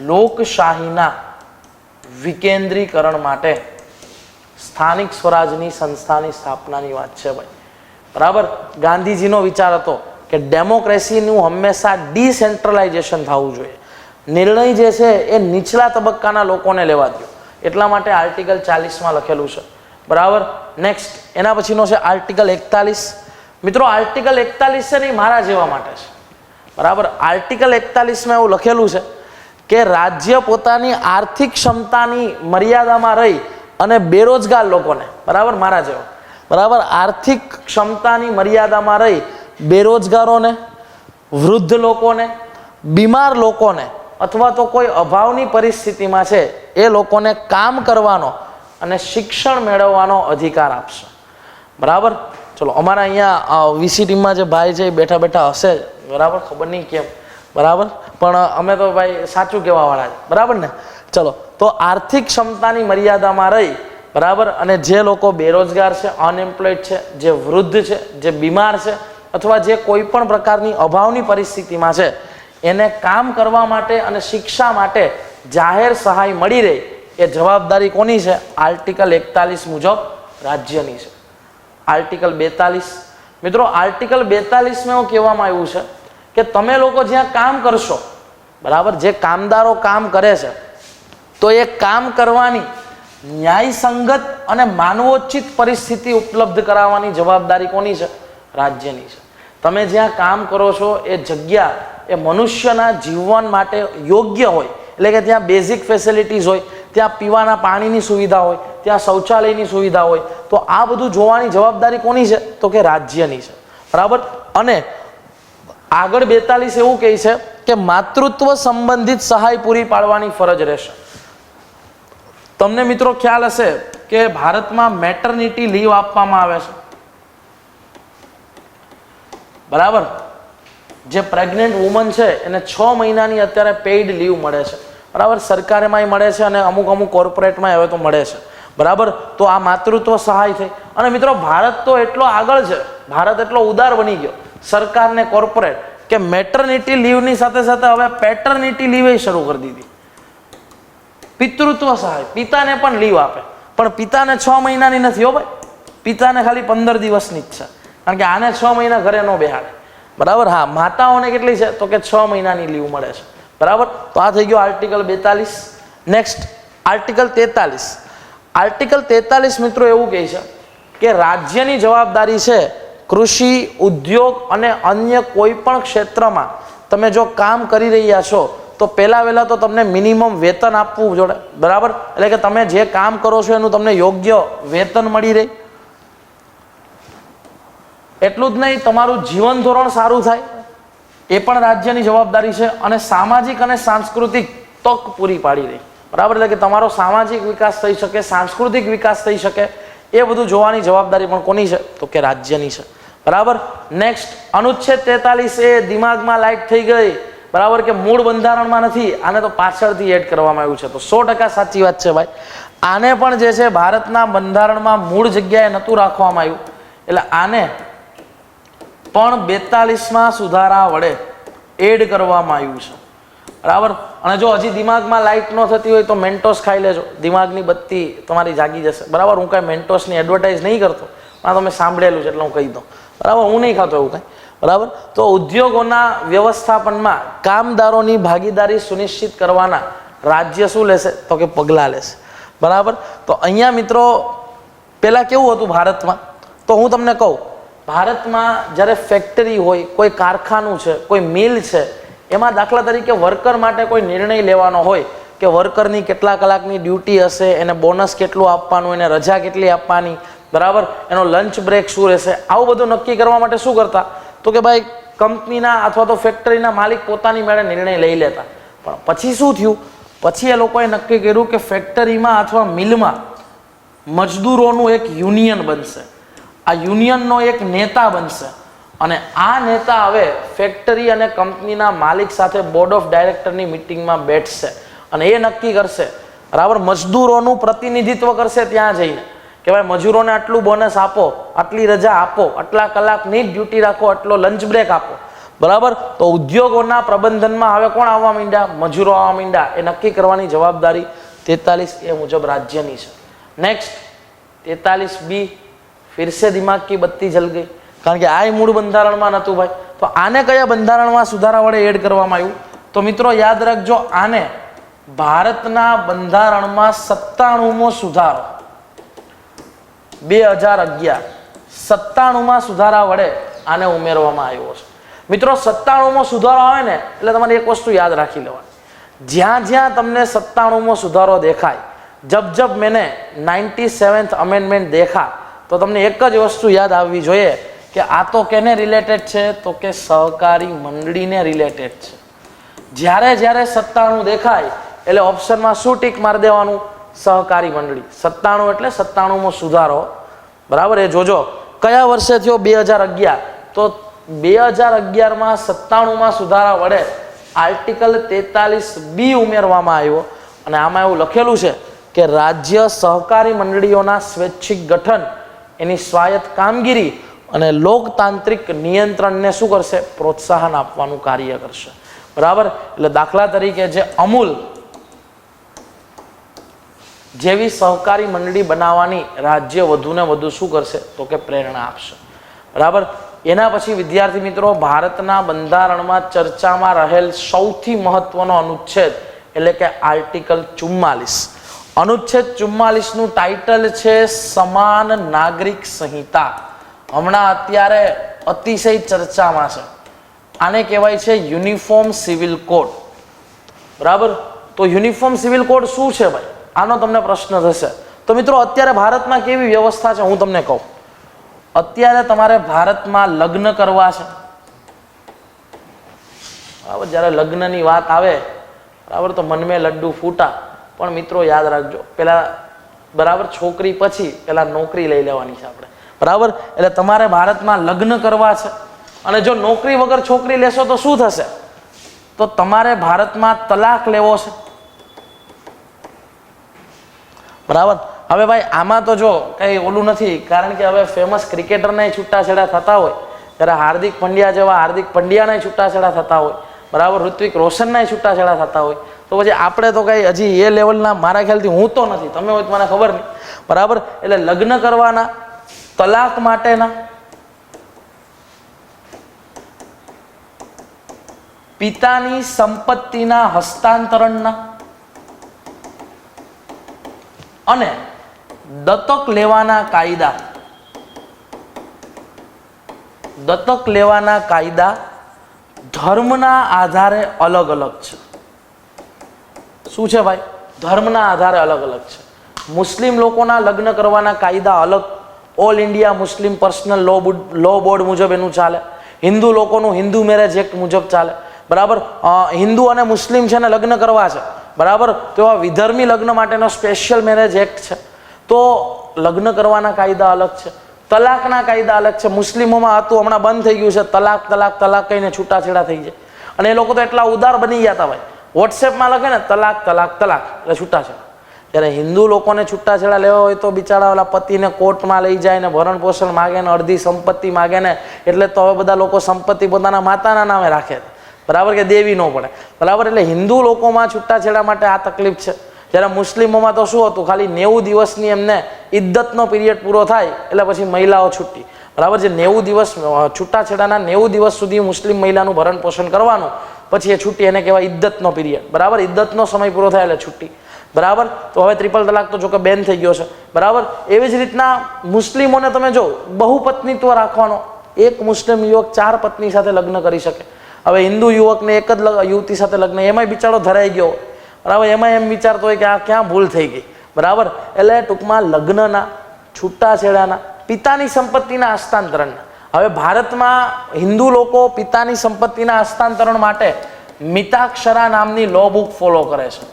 લોકશાહીના વિકેન્દ્રીકરણ માટે સ્થાનિક સ્વરાજની સંસ્થાની સ્થાપનાની વાત છે ભાઈ. બરાબર. ગાંધીજીનો વિચાર હતો કે ડેમોક્રેસીનું હંમેશા ડિસેન્ટ્રલાઇઝેશન થવું જોઈએ. નિર્ણય જે છે એ નીચલા તબક્કાના લોકોને લેવા દો. એટલા માટે આર્ટિકલ 40માં લખેલું છે. બરાબર. નેક્સ્ટ એના પછીનો છે આર્ટિકલ 41. મિત્રો આર્ટિકલ 41 છે નહીં મારા જેવા માટે છે. બરાબર. આર્ટિકલ 41માં એવું લખેલું છે કે રાજ્ય પોતાની આર્થિક ક્ષમતાની મર્યાદામાં રહી અને બેરોજગાર લોકોને, બરાબર, મારા જેવા, બરાબર, આર્થિક ક્ષમતાની મર્યાદામાં રહી બેરોજગારોને, વૃદ્ધ લોકોને, બીમાર લોકોને અથવા તો કોઈ અભાવની પરિસ્થિતિમાં છે એ લોકોને કામ કરવાનો અને શિક્ષણ મેળવવાનો અધિકાર આપશે. બરાબર. ચલો અમારા અહીંયા વીસી ટીમમાં જે ભાઈ છે એ બેઠા બેઠા હશે, બરાબર, ખબર નહીં કેમ, બરાબર, પણ અમે તો ભાઈ સાચું કહેવા વાળા છે. બરાબર ને. ચલો, તો આર્થિક ક્ષમતાની મર્યાદામાં રહી, બરાબર, અને જે લોકો બેરોજગાર છે, અનએમ્પ્લોયડ છે, જે વૃદ્ધ છે, જે બીમાર છે અથવા જે કોઈ પણ પ્રકારની અભાવની પરિસ્થિતિમાં છે એને કામ કરવા માટે અને શિક્ષા માટે જાહેર સહાય મળી રહે એ જવાબદારી કોની છે? આર્ટિકલ 41 મુજબ રાજ્યની છે. આર્ટિકલ 42 મિત્રો આર્ટિકલ 42માં એવું કહેવામાં આવ્યું છે કે તમે લોકો જ્યાં કામ કરશો, બરાબર, જે કામદારો કામ કરે છે તો એ કામ કરવાની ન્યાયસંગત અને માનવોચિત પરિસ્થિતિ ઉપલબ્ધ કરાવવાની જવાબદારી કોની છે? રાજ્યની છે. તમે જ્યાં કામ કરો છો એ જગ્યા એ મનુષ્યના જીવન માટે યોગ્ય હોય, એટલે કે ત્યાં બેઝિક ફેસિલિટીઝ હોય, ત્યાં પીવાના પાણીની સુવિધા હોય, ત્યાં શૌચાલયની સુવિધા હોય, તો આ બધું જોવાની જવાબદારી કોની છે? તો કે રાજ્યની છે. બરાબર. અને આગળ 42 એવું કહે છે કે માતૃત્વ સંબંધિત સહાય પૂરી પાડવાની ફરજ રહેશે. તમને મિત્રો ખ્યાલ હશે કે ભારતમાં મેટર્નિટી લીવ આપવામાં આવે છે. બરાબર. જે પ્રેગ્નેન્ટ વુમન છે એને 6 મહિનાની અત્યારે પેઇડ લીવ મળે છે. બરાબર. સરકારેમાંય મળે છે અને અમુક કોર્પોરેટમાં હવે તો મળે છે. બરાબર. તો આ માતૃત્વ સહાય થઈ. અને મિત્રો ભારત તો એટલો આગળ છે, ભારત એટલો ઉદાર બની ગયો, સરકાર ને કોર્પોરેટ, કે મેટર્નિટી લીવની સાથે સાથે હવે પેટર્નિટી લીવ શરૂ કરી દીધી. પિતૃત્વ સહાય, પિતાને પણ લીવ આપે, પણ પિતાને 6 મહિનાની નથી હો ભાઈ, પિતાને ખાલી 15 દિવસની જ છે, કારણ કે આને 6 મહિના ઘરે ન બેહાડે. બરાબર. હા, માતાઓને કેટલી છે? તો કે 6 મહિનાની લીવ મળે છે. બરાબર. તો આ થઈ ગયો આર્ટિકલ 42. Next article 43. આર્ટિકલ 43 મિત્રો એવું કહે છે કે રાજ્યની જવાબદારી છે કૃષિ, ઉદ્યોગ અને અન્ય કોઈ પણ ક્ષેત્રમાં તમે જો કામ કરી રહ્યા છો તો વહેલા તો તમને મિનિમમ વેતન આપવું જોડે. બરાબર. એટલે કે તમે જે કામ કરો છો એનું તમને યોગ્ય વેતન મળી રહે. એટલું જ નહીં, તમારું જીવન ધોરણ સારું થાય એ પણ રાજ્યની જવાબદારી છે. અને સામાજિક અને સાંસ્કૃતિક તક પૂરી પાડી રહી. બરાબર. એટલે કે તમારો સામાજિક વિકાસ થઈ શકે, સાંસ્કૃતિક વિકાસ થઈ શકે, એ બધું જોવાની જવાબદારી પણ કોની છે? તો કે રાજ્યની છે. બરાબર. નેક્સ્ટ અનુચ્છેદ 43 એ દિમાગમાં લાઈટ થઈ ગઈ. બરાબર. કે મૂળ બંધારણમાં નથી, આને તો પાછળથી એડ કરવામાં આવ્યું છે. તો 100% સાચી વાત છે ભાઈ. આને પણ જે છે ભારતના બંધારણમાં મૂળ જગ્યાએ નહોતું રાખવામાં આવ્યું, એટલે આને પણ 42માં સુધારા વડે એડ કરવામાં આવ્યું છે. બરાબર. અને જો હજી દિમાગમાં લાઈટ ન થતી હોય તો મેન્ટોસ ખાઈ લેજો, દિમાગની બત્તી તમારી જાગી જશે. બરાબર. હું કાંઈ મેન્ટોસની એડવર્ટાઇઝ નહીં કરતો, પણ તમે સાંભળેલું છે એટલે હું કહી દઉં. બરાબર. હું નહીં ખાતો એવું કાંઈ. બરાબર. તો ઉદ્યોગોના વ્યવસ્થાપનમાં કામદારોની ભાગીદારી સુનિશ્ચિત કરવાના રાજ્ય શું લેશે? તો કે પગલાં લેશે. બરાબર. તો અહીંયા મિત્રો પહેલાં કેવું હતું ભારતમાં? તો હું તમને કહું, ભારતમાં જ્યારે ફેક્ટરી હોય, કોઈ કારખાનું છે, કોઈ મિલ છે, એમાં દાખલા તરીકે વર્કર માટે કોઈ નિર્ણય લેવાનો હોય કે વર્કરની કેટલા કલાકની ડ્યુટી હશે, એને બોનસ કેટલું આપવાનું, એને રજા કેટલી આપવાની, બરાબર, એનો લંચ બ્રેક શું રહેશે, આવું બધું નક્કી કરવા માટે શું કરતા? તો કે ભાઈ કંપનીના અથવા તો ફેક્ટરીના માલિક પોતાની મેળે નિર્ણય લઈ લેતા. પણ પછી શું થયું? પછી એ લોકોએ નક્કી કર્યું કે ફેક્ટરીમાં અથવા મિલમાં મજદૂરોનું એક યુનિયન બનશે, આ યુનિયનનો એક નેતા બનશે અને આ નેતા હવે ફેક્ટરી અને કંપનીના માલિક સાથે બોર્ડ ઓફ ડાયરેક્ટરની મિટિંગમાં બેઠશે અને એ નક્કી કરશે, બરાબર, મજદૂરોનું પ્રતિનિધિત્વ કરશે ત્યાં જઈને કે ભાઈ મજૂરોને આટલું બોનસ આપો, આટલી રજા આપો, આટલા કલાકની ડ્યુટી રાખો, આટલો લંચ બ્રેક આપો, બરાબર. તો ઉદ્યોગોના પ્રબંધનમાં હવે કોણ આવવા માંડ્યા? મજૂરો આવવા માંડ્યા. એ નક્કી કરવાની જવાબદારી 43A મુજબ રાજ્યની છે. નેક્સ્ટ 43B, ફિરસે દિમાગ કી બત્તી જલ ગઈ, કારણ કે આ મૂળ બંધારણમાં નહોતું ભાઈ. તો આને કયા બંધારણમાં સુધારા વડે એડ કરવામાં આવ્યું? તો મિત્રો યાદ રાખજો, આને ભારતના બંધારણમાં 97મો સુધારો 2011 97માં સુધારા વડે આને ઉમેરવામાં આવ્યો છે. મિત્રો 97મો સુધારો આવે ને એટલે તમારે એક વસ્તુ યાદ રાખી લેવાની, જ્યાં જ્યાં તમને 97મો સુધારો દેખાય, જબ જબ મેને 97th અમેન્ડમેન્ટ દેખા, તો તમને એક જ વસ્તુ યાદ આવવી જોઈએ કે આ તો કેને રિલેટેડ છે? તો કે સહકારી મંડળીને રિલેટેડ છે. જ્યારે જ્યારે 97 દેખાય એટલે ઓપ્શનમાં શું ટીક મારી દેવાનું? સહકારી મંડળી. 97 એટલે 97મો સુધારો, બરાબર. એ જોજો કયા વર્ષે થયો? 2011. તો 2011માં 97માં સુધારા વડે આર્ટિકલ 43B ઉમેરવામાં આવ્યો અને આમાં એવું લખેલું છે કે રાજ્ય સહકારી મંડળીઓના સ્વૈચ્છિક ગઠન, એની સ્વાયત્ત કામગીરી અને લોકતાંત્રિક નિયંત્રણને શું કરશે? પ્રોત્સાહન આપવાનું કાર્ય કરશે, બરાબર. એટલે દાખલા તરીકે જે અમૂલ જેવી સહકારી મંડળી બનાવવાની રાજ્ય વધુને વધુ શું કરશે? તો કે પ્રેરણા આપશે, બરાબર. એના પછી વિદ્યાર્થી મિત્રો, ભારતના બંધારણમાં ચર્ચામાં રહેલ સૌથી મહત્વનો અનુચ્છેદ એટલે કે આર્ટિકલ 44. અનુચ્છેદ 44નું ટાઇટલ છે સમાન નાગરિક સંહિતા. હમણાં અત્યારે અતિશય ચર્ચામાં છે. આને કહેવાય છે યુનિફોર્મ સિવિલ કોડ, બરાબર. તો યુનિફોર્મ સિવિલ કોડ શું છે ભાઈ? આનો તમને પ્રશ્ન થશે. તો મિત્રો અત્યારે ભારતમાં કેવી વ્યવસ્થા છે હું તમને કહું. અત્યારે તમારે ભારતમાં લગ્ન કરવા છે, બરાબર. જ્યારે લગ્નની વાત આવે, બરાબર, તો મન મેં લડ્ડુ ફૂટા. પણ મિત્રો યાદ રાખજો, પેલા, બરાબર, છોકરી પછી પેલા નોકરી લઈ લેવાની છે આપણે, બરાબર. એટલે તમારે ભારતમાં લગ્ન કરવા છે અને જો નોકરી વગર છોકરી લેશો તો શું થશે? તો તમારે ભારતમાં તલાક લેવો છે, બરાબર. હવે ભાઈ આમાં તો જો કઈ ઓલું નથી, કારણ કે હવે ફેમસ ક્રિકેટરના છૂટાછેડા થતા હોય, ત્યારે હાર્દિક પંડ્યા જેવા હાર્દિક પંડ્યાના છૂટાછેડા થતા હોય, બરાબર, ઋત્વિક રોશનના છૂટાછેડા થતા હોય. તો પછી આપણે તો કઈ હજી એ લેવલના, મારા ખ્યાલથી હું તો નથી, તમે હોય તો મને ખબર નહીં, બરાબર. એટલે લગ્ન કરવાના, તલાક માટેના, પિતાની સંપત્તિના હસ્તાંતરણના અને દત્તક લેવાના કાયદા, દત્તક લેવાના કાયદા ધર્મના આધારે અલગ અલગ છે. શું છે ભાઈ? ધર્મના આધારે અલગ અલગ છે. મુસ્લિમ લોકોના લગ્ન કરવાના કાયદા અલગ, all India Muslim personal law board મુજબ એનું ચાલે. હિન્દુ લોકોનું હિન્દુ મેરેજ એક્ટ મુજબ ચાલે, બરાબર. હિન્દુ અને મુસ્લિમ છે ને લગ્ન કરવા છે, બરાબર, તો આ વિધર્મી લગ્ન માટેનો સ્પેશિયલ મેરેજ એક્ટ છે. તો લગ્ન કરવાના કાયદા અલગ છે, તલાકના કાયદા અલગ છે. મુસ્લિમોમાં હતું, હમણાં બંધ થઈ ગયું છે, તલાક તલાક તલાક કહીને છૂટાછેડા થઈ જાય. અને એ લોકો તો એટલા ઉદાર બની ગયા હતા ભાઈ, વોટ્સએપમાં લખે ને તલાક તલાક તલાક એટલે છૂટાછેડા. જ્યારે હિન્દુ લોકોને છૂટાછેડા લેવા હોય તો બિચારા ઓલા પતિને કોર્ટમાં લઈ જાય ને ભરણ પોષણ માગે ને અડધી સંપત્તિ માગે ને, એટલે તો હવે બધા લોકો સંપત્તિ પોતાના માતાના નામે રાખે, બરાબર, કે દેવી ન પડે, બરાબર. એટલે હિન્દુ લોકોમાં છૂટાછેડા માટે આ તકલીફ છે. જ્યારે મુસ્લિમોમાં તો શું હતું, ખાલી 90 દિવસની એમને ઇદ્દતનો પીરિયડ પૂરો થાય એટલે પછી મહિલાઓ છૂટી, બરાબર. જે 90 દિવસ છૂટાછેડાના 90 દિવસ સુધી મુસ્લિમ મહિલાનું ભરણ પોષણ કરવાનું, પછી એ છૂટી, એને કહેવાય ઇદ્દતનો પીરિયડ, બરાબર. ઇદ્દતનો સમય પૂરો થાય એટલે છૂટી, બરાબર. તો હવે ટ્રિપલ તલાક તો જોકે બેન થઈ ગયો છે, બરાબર. એવી જ રીતના મુસ્લિમોને તમે જો બહુપત્નીત્વ રાખવાનો, એક મુસ્લિમ યુવક 4 પત્ની સાથે લગ્ન કરી શકે. હવે હિન્દુ યુવકને એક જ યુવતી સાથે લગ્ન, એમાંય બિચારો ધરાઈ ગયો, બરાબર. એમાં એમ વિચારતો હોય કે આ ક્યાં ભૂલ થઈ ગઈ, બરાબર. એટલે ટૂંકમાં લગ્નના, છૂટાછેડાના, પિતાની સંપત્તિના હસ્તાંતરણના. હવે ભારતમાં હિન્દુ લોકો પિતાની સંપત્તિના હસ્તાંતરણ માટે મિતાક્ષરા નામની લો બુક ફોલો કરે છે,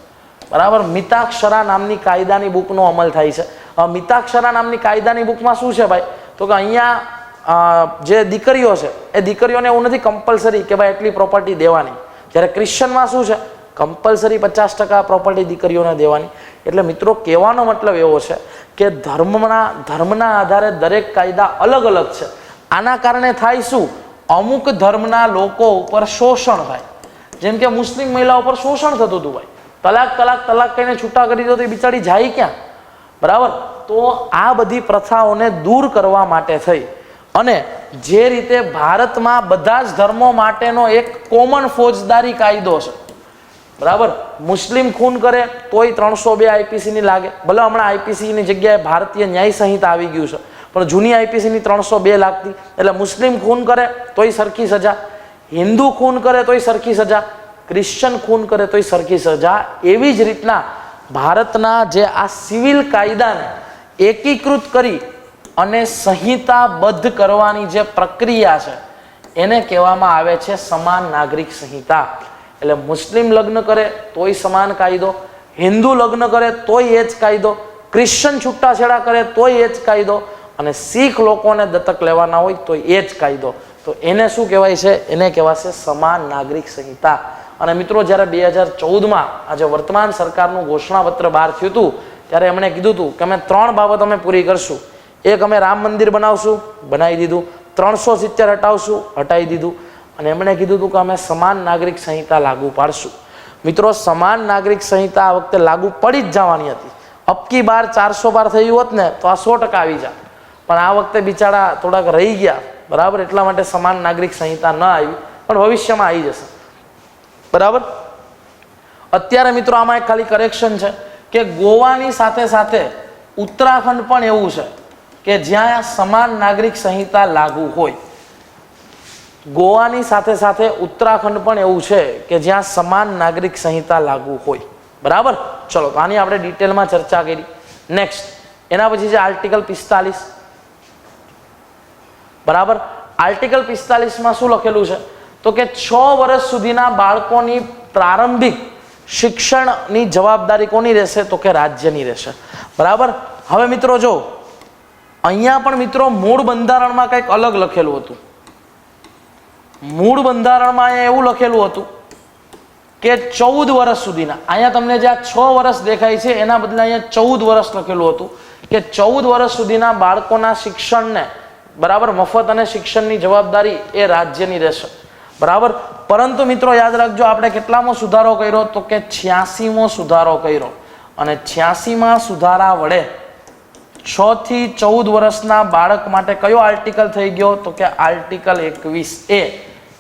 બરાબર. મિતાક્ષરા નામની કાયદાની બુકનો અમલ થાય છે. મિતાક્ષરા નામની કાયદાની બુકમાં શું છે ભાઈ? તો કે અહીંયા જે દીકરીઓ છે એ દીકરીઓને એવું નથી કમ્પલસરી કે ભાઈ એટલી પ્રોપર્ટી દેવાની, જ્યારે ક્રિશ્ચનમાં શું છે કમ્પલસરી 50% પ્રોપર્ટી દીકરીઓને દેવાની. એટલે મિત્રો કહેવાનો મતલબ એવો છે કે ધર્મના આધારે દરેક કાયદા અલગ અલગ છે. આના કારણે થાય શું, અમુક ધર્મના લોકો ઉપર શોષણ થાય. જેમ કે મુસ્લિમ મહિલાઓ પર શોષણ થતું હતું ભાઈ, તલાક કહીને છૂટા કરી દો તો એ બિચારી જાય ક્યાં, બરાબર. તો આ બધી પ્રથાઓને દૂર કરવા માટે થઈ અને જે રીતે ભારતમાં બધા જ ધર્મો માટેનો એક કોમન ફોજદારી કાયદો છે, બરાબર. મુસ્લિમ ખૂન કરે તોય 302 આઈપીસીની લાગે, ભલે હમણાં આઈપીસીની જગ્યાએ ભારતીય ન્યાય સંહિતા આવી ગયું છે, પણ જૂની આઈપીસીની 302 લાગતી. એટલે મુસ્લિમ ખૂન કરે તોય સરખી સજા, હિન્દુ ખૂન કરે તોય સરખી સજા, ક્રિશ્ચન ખૂન કરે તોય સરખી સજા. એવી જ રીતના ભારતના જે આ સિવિલ કાયદાને એકીકૃત કરી અને સંહિતાબદ્ધ કરવાની જે પ્રક્રિયા છે એને કહેવામાં આવે છે સમાન નાગરિક સંહિતા. એટલે મુસ્લિમ લગ્ન કરે તોય સમાન કાયદો, હિન્દુ લગ્ન કરે તોય એ જ કાયદો, ક્રિશ્ચન છૂટાછેડા કરે તોય એ જ કાયદો, અને શીખ લોકોને દત્તક લેવાના હોય તો એ જ કાયદો. તો એને શું કહેવાય છે, એને કહેવાશે સમાન નાગરિક સંહિતા. અને મિત્રો જ્યારે 2014માં આજે વર્તમાન સરકારનું ઘોષણાપત્ર બહાર થયું હતું ત્યારે એમણે કીધું હતું કે અમે 3 બાબત અમે પૂરી કરશું. એક, અમે રામ મંદિર બનાવશું, બનાવી દીધું. 370 હટાવશું, હટાવી દીધું. અને એમણે કીધું હતું કે અમે સમાન નાગરિક સંહિતા લાગુ પાડશું. મિત્રો સમાન નાગરિક સંહિતા આ વખતે લાગુ પડી જ જવાની હતી. અબકી બાર 400 પાર થયું હોત ને તો આ 100% આવી જાય, પણ આ વખતે બિચારા થોડાક રહી ગયા, બરાબર. એટલા માટે સમાન નાગરિક સંહિતા ન આવી, પણ ભવિષ્યમાં આવી જશે, બરાબર. અત્યારે મિત્રો આમાં એક ખાલી કરેક્શન છે કે ગોવાની સાથે સાથે ઉત્તરાખંડ પણ એવું છે કે જ્યાં સમાન નાગરિક સંહિતા લાગુ હોય. ગોવાની સાથે સાથે ઉત્તરાખંડ પણ એવું છે કે જ્યાં સમાન નાગરિક સંહિતા લાગુ હોય, બરાબર. ચલો, તો આની આપણે ડિટેલમાં ચર્ચા કરી. નેક્સ્ટ, એના પછી છે આર્ટિકલ 45, બરાબર. આર્ટિકલ 45માં શું લખેલું છે તો કે 6 વર્ષ સુધીના બાળકોની પ્રારંભિક શિક્ષણની જવાબદારી કોની રહેશે તો કે રાજ્યની રહેશે, બરાબર. હવે મિત્રો જો અહીંયા પણ મિત્રો મૂળ બંધારણમાં કંઈક અલગ લખેલું હતું. મૂળ બંધારણમાં અહીંયા એવું લખેલું હતું કે 14 વર્ષ સુધીના, અહીંયા તમને જે આ 6 વર્ષ દેખાય છે એના બદલે અહીંયા 14 વર્ષ લખેલું હતું કે 14 વર્ષ સુધીના બાળકોના શિક્ષણને, બરાબર, મફત અને શિક્ષણની જવાબદારી એ રાજ્યની રહેશે, બરાબર. પરંતુ મિત્રો યાદ રાખજો, આપણે કેટલામો સુધારો કર્યો તો કે 86મો સુધારો કર્યો. અને 86માં સુધારા વડે 6 થી 14 વર્ષના બાળક માટે કયો આર્ટિકલ થઈ ગયો તો કે આર્ટિકલ 21A.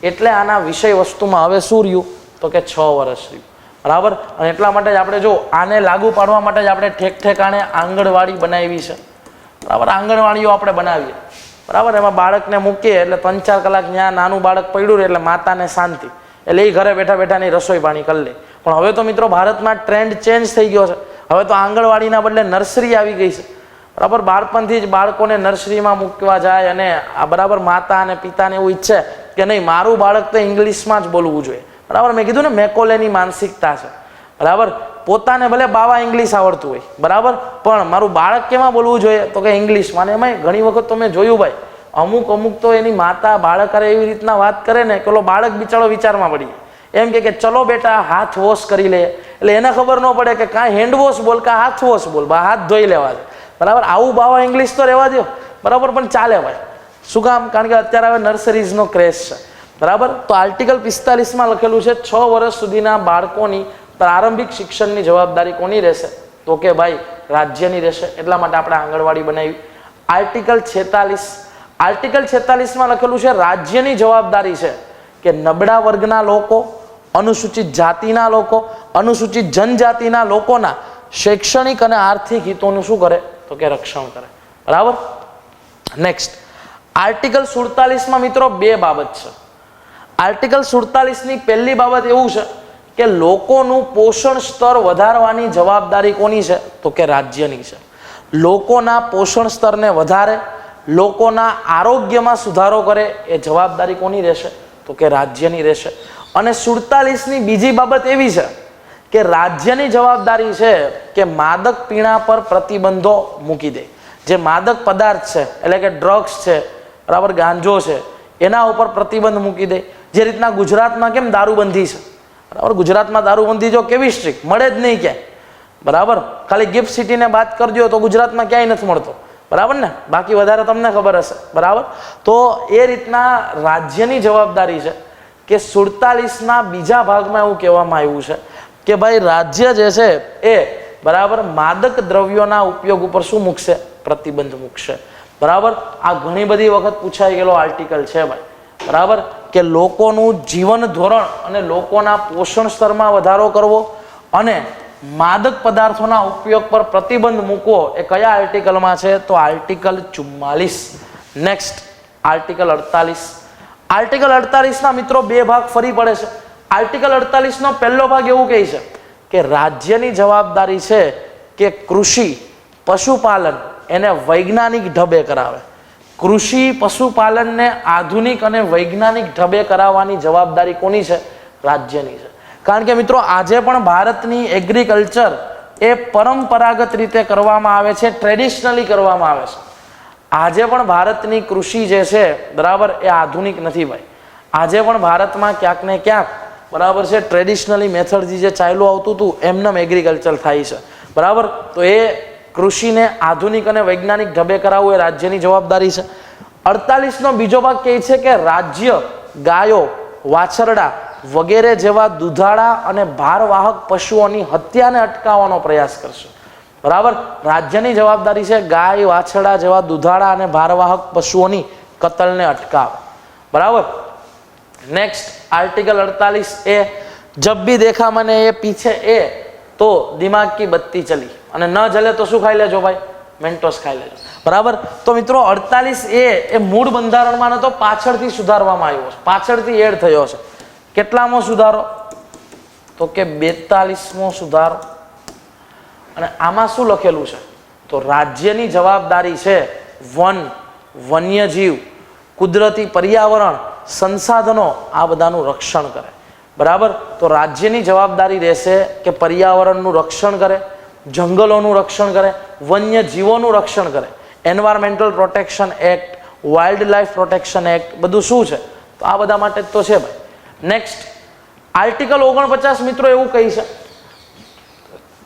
એટલે આના વિષય વસ્તુમાં હવે શું રહ્યું તો કે 6 વર્ષ રહ્યું, બરાબર. અને એટલા માટે જ આપણે જો આને લાગુ પાડવા માટે જ આપણે ઠેક ઠેકાણે આંગણવાડી બનાવી છે, બરાબર. આંગણવાડીઓ આપણે બનાવીએ, બરાબર. એમાં બાળકને મૂકીએ એટલે 3-4 કલાક ત્યાં નાનું બાળક પડ્યું રહે એટલે માતાને શાંતિ, એટલે એ ઘરે બેઠા બેઠાની રસોઈ પાણી કરી લે. પણ હવે તો મિત્રો ભારતમાં ટ્રેન્ડ ચેન્જ થઈ ગયો છે. હવે તો આંગણવાડીના બદલે નર્સરી આવી ગઈ છે, બરાબર. બાળપણથી જ બાળકોને નર્સરીમાં મૂકવા જાય અને આ બરાબર માતા અને પિતાને એવું ઈચ્છે કે નહીં મારું બાળક તો ઇંગ્લિશમાં જ બોલવું જોઈએ, બરાબર. મેં કીધું ને મેકોલેની માનસિકતા છે, બરાબર. પોતાને ભલે બાવા ઇંગ્લિશ આવડતું હોય, બરાબર, પણ મારું બાળક કેમાં બોલવું જોઈએ તો કે ઇંગ્લિશમાં. અને એમાં ઘણી વખત તો મેં જોયું ભાઈ, અમુક તો એની માતા બાળક એવી રીતના વાત કરે ને કે ઓલો બાળક બિચારો વિચારમાં પડી એમ કે ચલો બેટા હાથ વોશ કરી લે, એટલે એને ખબર ન પડે કે કાં હેન્ડ વોશ બોલ કાં હાથ વોશ બોલ, હાથ ધોઈ લેવા છે, બરાબર. આવું બાવા ઇંગ્લિશ તો રહેવા દો, બરાબર, પણ ચાલે ભાઈ. શું કામ? કારણ કે અત્યારે હવે નર્સરીઝનો ક્રેઝ છે, બરાબર. તો આર્ટિકલ 45માં લખેલું છે 6 વર્ષ સુધીના બાળકોની પ્રારંભિક શિક્ષણની જવાબદારી કોની રહેશે તો કે ભાઈ રાજ્યની રહેશે. એટલા માટે આપણે આંગણવાડી બનાવી. આર્ટિકલ 46માં લખેલું છે રાજ્યની જવાબદારી છે કે નબળા વર્ગના લોકો, અનુસૂચિત જાતિના લોકો, અનુસૂચિત જનજાતિના લોકોના શૈક્ષણિક અને આર્થિક હિતોનું શું કરે તો કે રક્ષણ કરે, બરાબર. નેક્સ્ટ, આર્ટિકલ 47માં મિત્રો 2 બાબત છે. આર્ટિકલ 47ની પહેલી બાબત એવું છે કે લોકોનું પોષણ સ્તર વધારવાની જવાબદારી કોની છે તો કે રાજ્યની છે. લોકોના પોષણ સ્તરને વધારે, લોકોના આરોગ્યમાં સુધારો કરે એ જવાબદારી કોની રહેશે તો કે રાજ્યની રહેશે. અને 47ની બીજી બાબત એવી છે કે રાજ્યની જવાબદારી છે કે માદક પીણા પર પ્રતિબંધો મૂકી દે. જે માદક પદાર્થ છે એટલે કે ડ્રગ્સ છે, બરાબર, ગાંજો છે એના ઉપર પ્રતિબંધ મૂકી દે. જે રીતના ગુજરાતમાં કેમ દારૂબંધી છે, બરાબર, ગુજરાતમાં દારૂબંધી જો કેવી સ્ટ્રિક્ટ, મળે જ નહીં ક્યાંય, બરાબર. ખાલી ગિફ્ટ સિટીને બાદ કરજો તો ગુજરાતમાં ક્યાંય નથી મળતો, બરાબર ને, બાકી વધારે તમને ખબર હશે, બરાબર. તો એ રીતના રાજ્યની જવાબદારી છે કે 47ના બીજા ભાગમાં એવું કહેવામાં આવ્યું છે કે ભાઈ રાજ્ય જે છે એ બરાબર માદક દ્રવ્યોના ઉપયોગ ઉપર શું મૂકશે, પ્રતિબંધ મૂકશે, બરાબર. આ ઘણી બધી વખત પૂછાઈ ગયેલો આર્ટિકલ છે ભાઈ, બરાબર, કે લોકોનું જીવન ધોરણ અને લોકોના પોષણ સ્તરમાં વધારો કરવો અને માદક પદાર્થોના ઉપયોગ પર પ્રતિબંધ મૂકવો એ કયા આર્ટિકલમાં છે, તો આર્ટિકલ 44. Next article 48. આર્ટિકલ 48ના મિત્રો બે ભાગ ફરી પડે છે. આર્ટિકલ 48નો પહેલો ભાગ એવું કહે છે કે રાજ્યની જવાબદારી છે કે કૃષિ પશુપાલન એને વૈજ્ઞાનિક ઢબે કરાવે. કૃષિ પશુપાલનને આધુનિક અને વૈજ્ઞાનિક ઢબે કરાવવાની જવાબદારી કોની છે, રાજ્યની છે. કારણ કે મિત્રો આજે પણ ભારતની એગ્રીકલ્ચર એ પરંપરાગત રીતે કરવામાં આવે છે, ટ્રેડિશનલી કરવામાં આવે છે. આજે પણ ભારતની કૃષિ જે છે બરાબર એ આધુનિક નથી ભાઈ. આજે પણ ભારતમાં ક્યાંક ને ક્યાંક બરાબર છે ટ્રેડિશનલી મેથડથી જે ચાલ્યું આવતું હતું એમનેમ એગ્રીકલ્ચર થાય છે, બરાબર. તો એ કૃષિને આધુનિક અને વૈજ્ઞાનિક ઢબે કરાવવું એ રાજ્યની જવાબદારી છે. 48નો બીજો ભાગ કહે છે કે રાજ્ય ગાયો, વાછરડા વગેરે જેવા દુધાળા અને ભારવાહક પશુઓની હત્યાને અટકાવવાનો પ્રયાસ કરશે, બરાબર. રાજ્યની જવાબદારી છે ગાય, વાછરડા જેવા દુધાળા અને ભારવાહક પશુઓની કતલને અટકાવે, બરાબર. નેક્સ્ટ આર્ટિકલ 48 એ જબ ભી દેખા મને એ પીછે એ તો દિમાગ કી બત્તી ચલી, અને ન જલે તો શું ખાઈ લેજો ભાઈ, મેન્ટોસ ખાઈ લેજો, બરાબર. તો મિત્રો 48 એ મૂળ બંધારણમાં નતો, પાછળથી સુધારવામાં આવ્યો છે, પાછળથી એડ થયો છે. કેટલામો સુધારો, તો કે 42મો સુધારો. અને આમાં શું લખેલું છે, તો રાજ્યની જવાબદારી છે વન, વન્યજીવ, કુદરતી પર્યાવરણ, સંસાધનો આ બધાનું રક્ષણ કરે, બરાબર. તો રાજ્યની જવાબદારી રહેશે કે પર્યાવરણનું રક્ષણ કરે, જંગલોનું રક્ષણ કરે, વન્યજીવોનું રક્ષણ કરે. Environmental protection act, wild life protection act બધું શું છે, તો આ બધા માટે જ તો છે ભાઈ. નેક્સ્ટ આર્ટિકલ 49 મિત્રો એવું કહી છે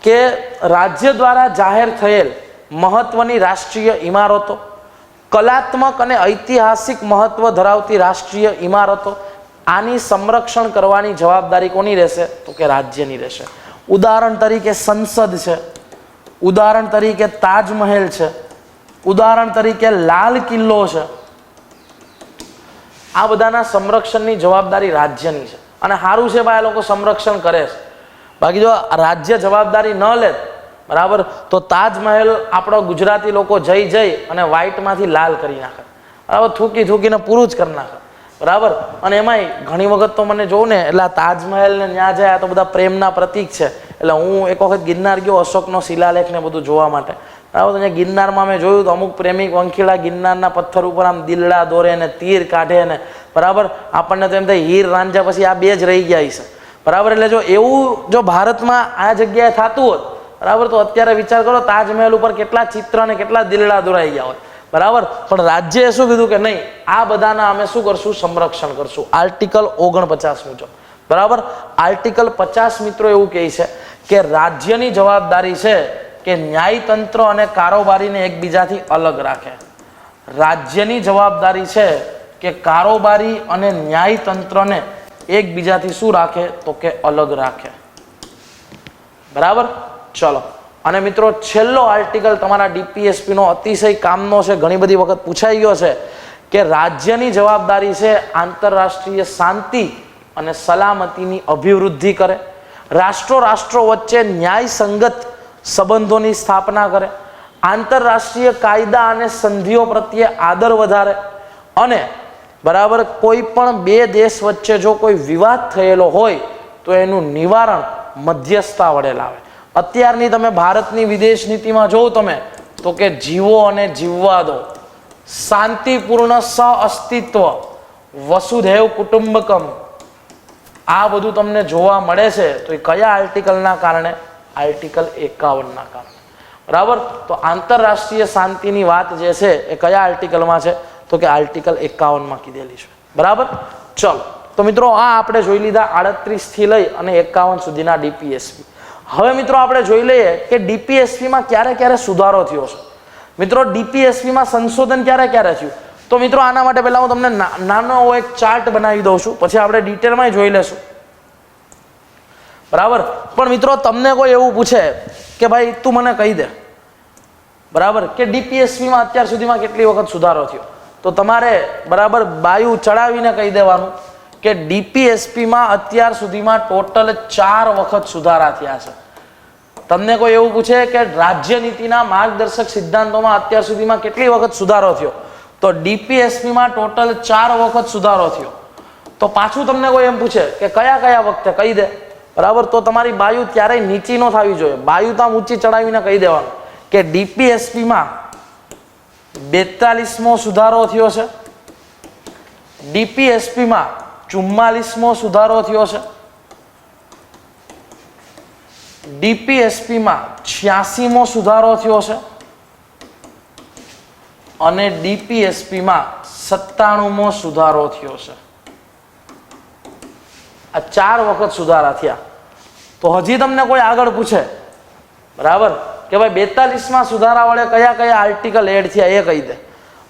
કે રાજ્ય દ્વારા જાહેર થયેલ મહત્વની રાષ્ટ્રીય ઇમારતો, કલાત્મક અને ઐતિહાસિક મહત્વ ધરાવતી રાષ્ટ્રીય ઇમારતો આની સંરક્ષણ કરવાની જવાબદારી કોની રહેશે, તો કે રાજ્યની રહેશે. ઉદાહરણ તરીકે સંસદ છે, ઉદાહરણ તરીકે તાજમહેલ છે, ઉદાહરણ તરીકે લાલ કિલ્લો છે. આ બધાના સંરક્ષણની જવાબદારી રાજ્યની છે. અને સારું છે ભાઈ આ લોકો સંરક્ષણ કરે છે, બાકી જો રાજ્ય જવાબદારી ન લે બરાબર તો તાજમહેલ આપણો ગુજરાતી લોકો જઈ અને વ્હાઈટમાંથી લાલ કરી નાખે, બરાબર, થૂકીને પૂરું જ કરી નાખે, બરાબર. અને એમાંય ઘણી વખત તો મને જોઉં ને એટલે તાજમહેલ ને ત્યાં જાય તો બધા પ્રેમના પ્રતીક છે. એટલે હું એક વખત ગિરનાર ગયો અશોકનો શિલાલેખ ને બધું જોવા માટે, બરાબર. અહીંયા ગિરનારમાં મેં જોયું તો અમુક પ્રેમિક વંખીડા ગિરનારના પથ્થર ઉપર આમ દિલડા દોરે ને તીર કાઢે ને, બરાબર. આપણને તો એમ થાય હીર રાંઝા પછી આ બે જ રહી ગયા છે, બરાબર. એટલે જો એવું જો ભારતમાં આ જગ્યાએ થતું હોત, બરાબર, તો અત્યારે વિચાર કરો તાજમહેલ ઉપર કેટલા ચિત્ર અને કેટલા દિલડા દોરાઈ ગયા હોય, બરાબર. પણ રાજ્યએ શું કીધું કે નહીં, આ બધાના અમે શું કરશું, સંરક્ષણ કરશું. આર્ટિકલ 49 મુજબ, બરાબર. આર્ટિકલ 50 મિત્રો એવું કહે છે કે રાજ્યની જવાબદારી છે કે ન્યાયતંત્ર અને કારોબારીને એકબીજાથી અલગ રાખે. રાજ્યની જવાબદારી છે કે કારોબારી અને ન્યાયતંત્રને એકબીજાથી શું રાખે, તો કે અલગ રાખે, બરાબર. ચલો, અને મિત્રો છેલ્લો આર્ટિકલ તમારા ડીપીએસપી નો અતિશય કામનો છે, ઘણી બધી વખત પૂછાઈ ગયો છે કે રાજ્યની જવાબદારી છે આંતરરાષ્ટ્રીય શાંતિ અને સલામતીની અભિવૃદ્ધિ કરે, રાષ્ટ્રો વચ્ચે ન્યાયસંગત સંબંધોની સ્થાપના કરે, આંતરરાષ્ટ્રીય કાયદા અને સંધિઓ પ્રત્યે આદર વધારે, અને બરાબર કોઈ પણ બે દેશ વચ્ચે જો કોઈ વિવાદ થયેલો હોય તો એનું નિવારણ મધ્યસ્થતા વડે લાવે. અત્યારની તમે ભારતની વિદેશ નીતિમાં જોવો તમે તો કે જીવો અને જીવવા દો, શાંતિપૂર્ણ સહઅસ્તિત્વ, વસુધૈવ કુટુંબકમ, આ બધું તમને જોવા મળે છે. તો એ કયા આર્ટિકલના કારણે, આર્ટિકલ 51ના કારણે, બરાબર. તો આંતરરાષ્ટ્રીય શાંતિની વાત જે છે એ કયા આર્ટિકલમાં છે, તો તો કે આર્ટિકલ 51 કીધેલી છે, બરાબર. ચલો તો મિત્રો આ આપણે જોઈ લીધા 38 થી લઈ અને 51 સુધીના ડીપીએસપી. હવે મિત્રો આપણે જોઈ લઈએ કે ડીપીએસપીમાં ક્યારે ક્યારે સુધારો થયો છે. મિત્રો ડીપીએસપીમાં સંશોધન ક્યારે ક્યારે થયું, તો મિત્રો આના માટે પહેલા હું તમને નાનો એક ચાર્ટ બનાવી દઉં છું, પછી આપણે ડિટેલમાં જોઈ લેશું, બરાબર. પણ મિત્રો તમને કોઈ એવું પૂછે કે ભાઈ તું મને કહી દે, બરાબર, કે ડીપીએસપીમાં અત્યાર સુધીમાં કેટલી વખત સુધારો થયો, તો તમારે બરાબર બાયુ ચડાવીને કહી દેવાનું કે ડીપીએસપીમાં અત્યાર સુધીમાં ટોટલ 4 વખત સુધારા થયા છે. તમને કોઈ એવું પૂછે કે રાજ્ય નીતિના માર્ગદર્શક સિદ્ધાંતોમાં અત્યાર સુધીમાં કેટલી વખત સુધારો થયો, તો ડીપીએસપીમાં ટોટલ 4 વખત સુધારો થયો. તો પાછું તમને કોઈ એમ પૂછે કે કયા કયા વખતે કહી દે, બરાબર, તો તમારી બાયુ ક્યારેય નીચી ન થવી જોઈએ, બાયુ તો ઊંચી ચડાવીને કહી દેવાનું કે ડીપીએસપીમાં 42મો સુધારો થયો છે, ડીપીએસપીમાં 44મો સુધારો થયો છે, ડીપીએસપીમાં 86મો સુધારો થયો છે અને ડીપીએસપીમાં 97મો સુધારો થયો છે. આ 4 વખત સુધારા થયા. તો હજી તમને કોઈ આગળ પૂછે, બરાબર, કે ભાઈ 42માં સુધારા વડે કયા કયા આર્ટિકલ એડ થયા એ કહી દે,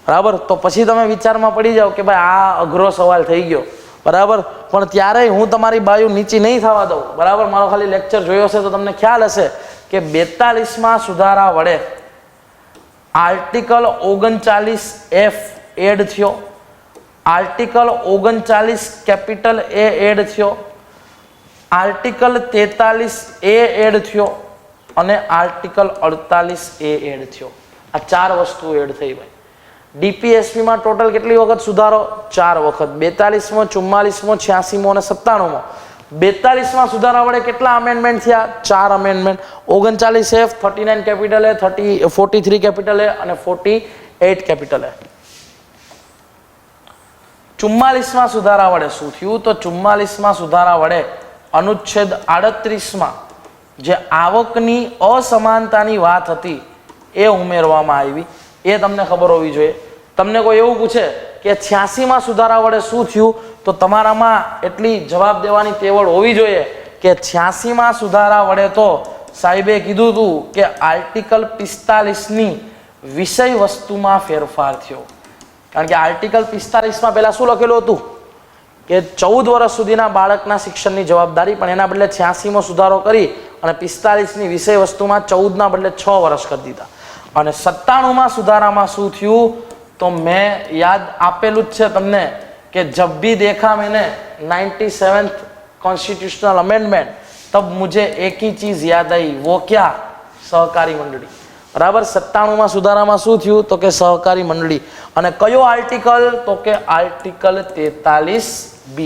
બરાબર, તો પછી તમે વિચારમાં પડી જાઓ કે ભાઈ આ અઘરો સવાલ થઈ ગયો, બરાબર. પણ ત્યારે હું તમારી બાયુ નીચી નહીં થવા દઉં, બરાબર. મારો ખાલી લેક્ચર જોયો હશે તો તમને ખ્યાલ હશે કે 42માં સુધારા વડે આર્ટિકલ 39F એડ થયો, આર્ટિકલ 39 કેપિટલ એ એડ થયો, આર્ટિકલ 43A એડ થયો અને આર્ટિકલ 48A એડ થયો. આ 4 વસ્તુ એડ થઈ ભાઈ. ડીપીએસપીમાં ટોટલ કેટલી વખત સુધારો? 4 વખત. 42મો, 44મો, 86મો અને 97મો. 42માં સુધારા વડે કેટલા અમેન્ડમેન્ટ થયા? 4 અમેન્ડમેન્ટ. 39F, 39 કેપિટલ એ, 43 કેપિટલ એ અને 48 કેપિટલ એ. 44માં સુધારા વડે શું થયું? તો 44માં સુધારા વડે અનુચ્છેદ 38માં જે આવકની અસમાનતાની વાત હતી એ ઉમેરવામાં આવી. એ તમને ખબર હોવી જોઈએ. તમને કોઈ એવું પૂછે કે 86માં સુધારા વડે શું થયું, તો તમારામાં એટલી જવાબ દેવાની તેવડ હોવી જોઈએ કે 86માં સુધારા વડે તો સાહેબે કીધું હતું કે આર્ટિકલ 45ની વિષય વસ્તુમાં ફેરફાર થયો. કારણ કે આર્ટિકલ 45માં પહેલા શું લખેલું હતું કે 14 વર્ષ સુધીના બાળકના શિક્ષણની જવાબદારી, પણ એના બદલે 86મો સુધારો કરી અને 45ની વિષય વસ્તુમાં 14ના બદલે 6 વર્ષ કરી દીધા. અને 97માં સુધારામાં શું થયું, તો મેં યાદ આપેલું જ છે તમને કે જબ ભી દેખા मैंने 97th कॉन्स्टिट्यूशनल अमेंडमेंट तब मुझे एक ही चीज याद आई, वो क्या? सहकारी मंडળી. બરાબર. 97માં સુધારામાં શું થયું, તો કે સહકારી મંડળી. અને કયો આર્ટિકલ, તો કે article 43B.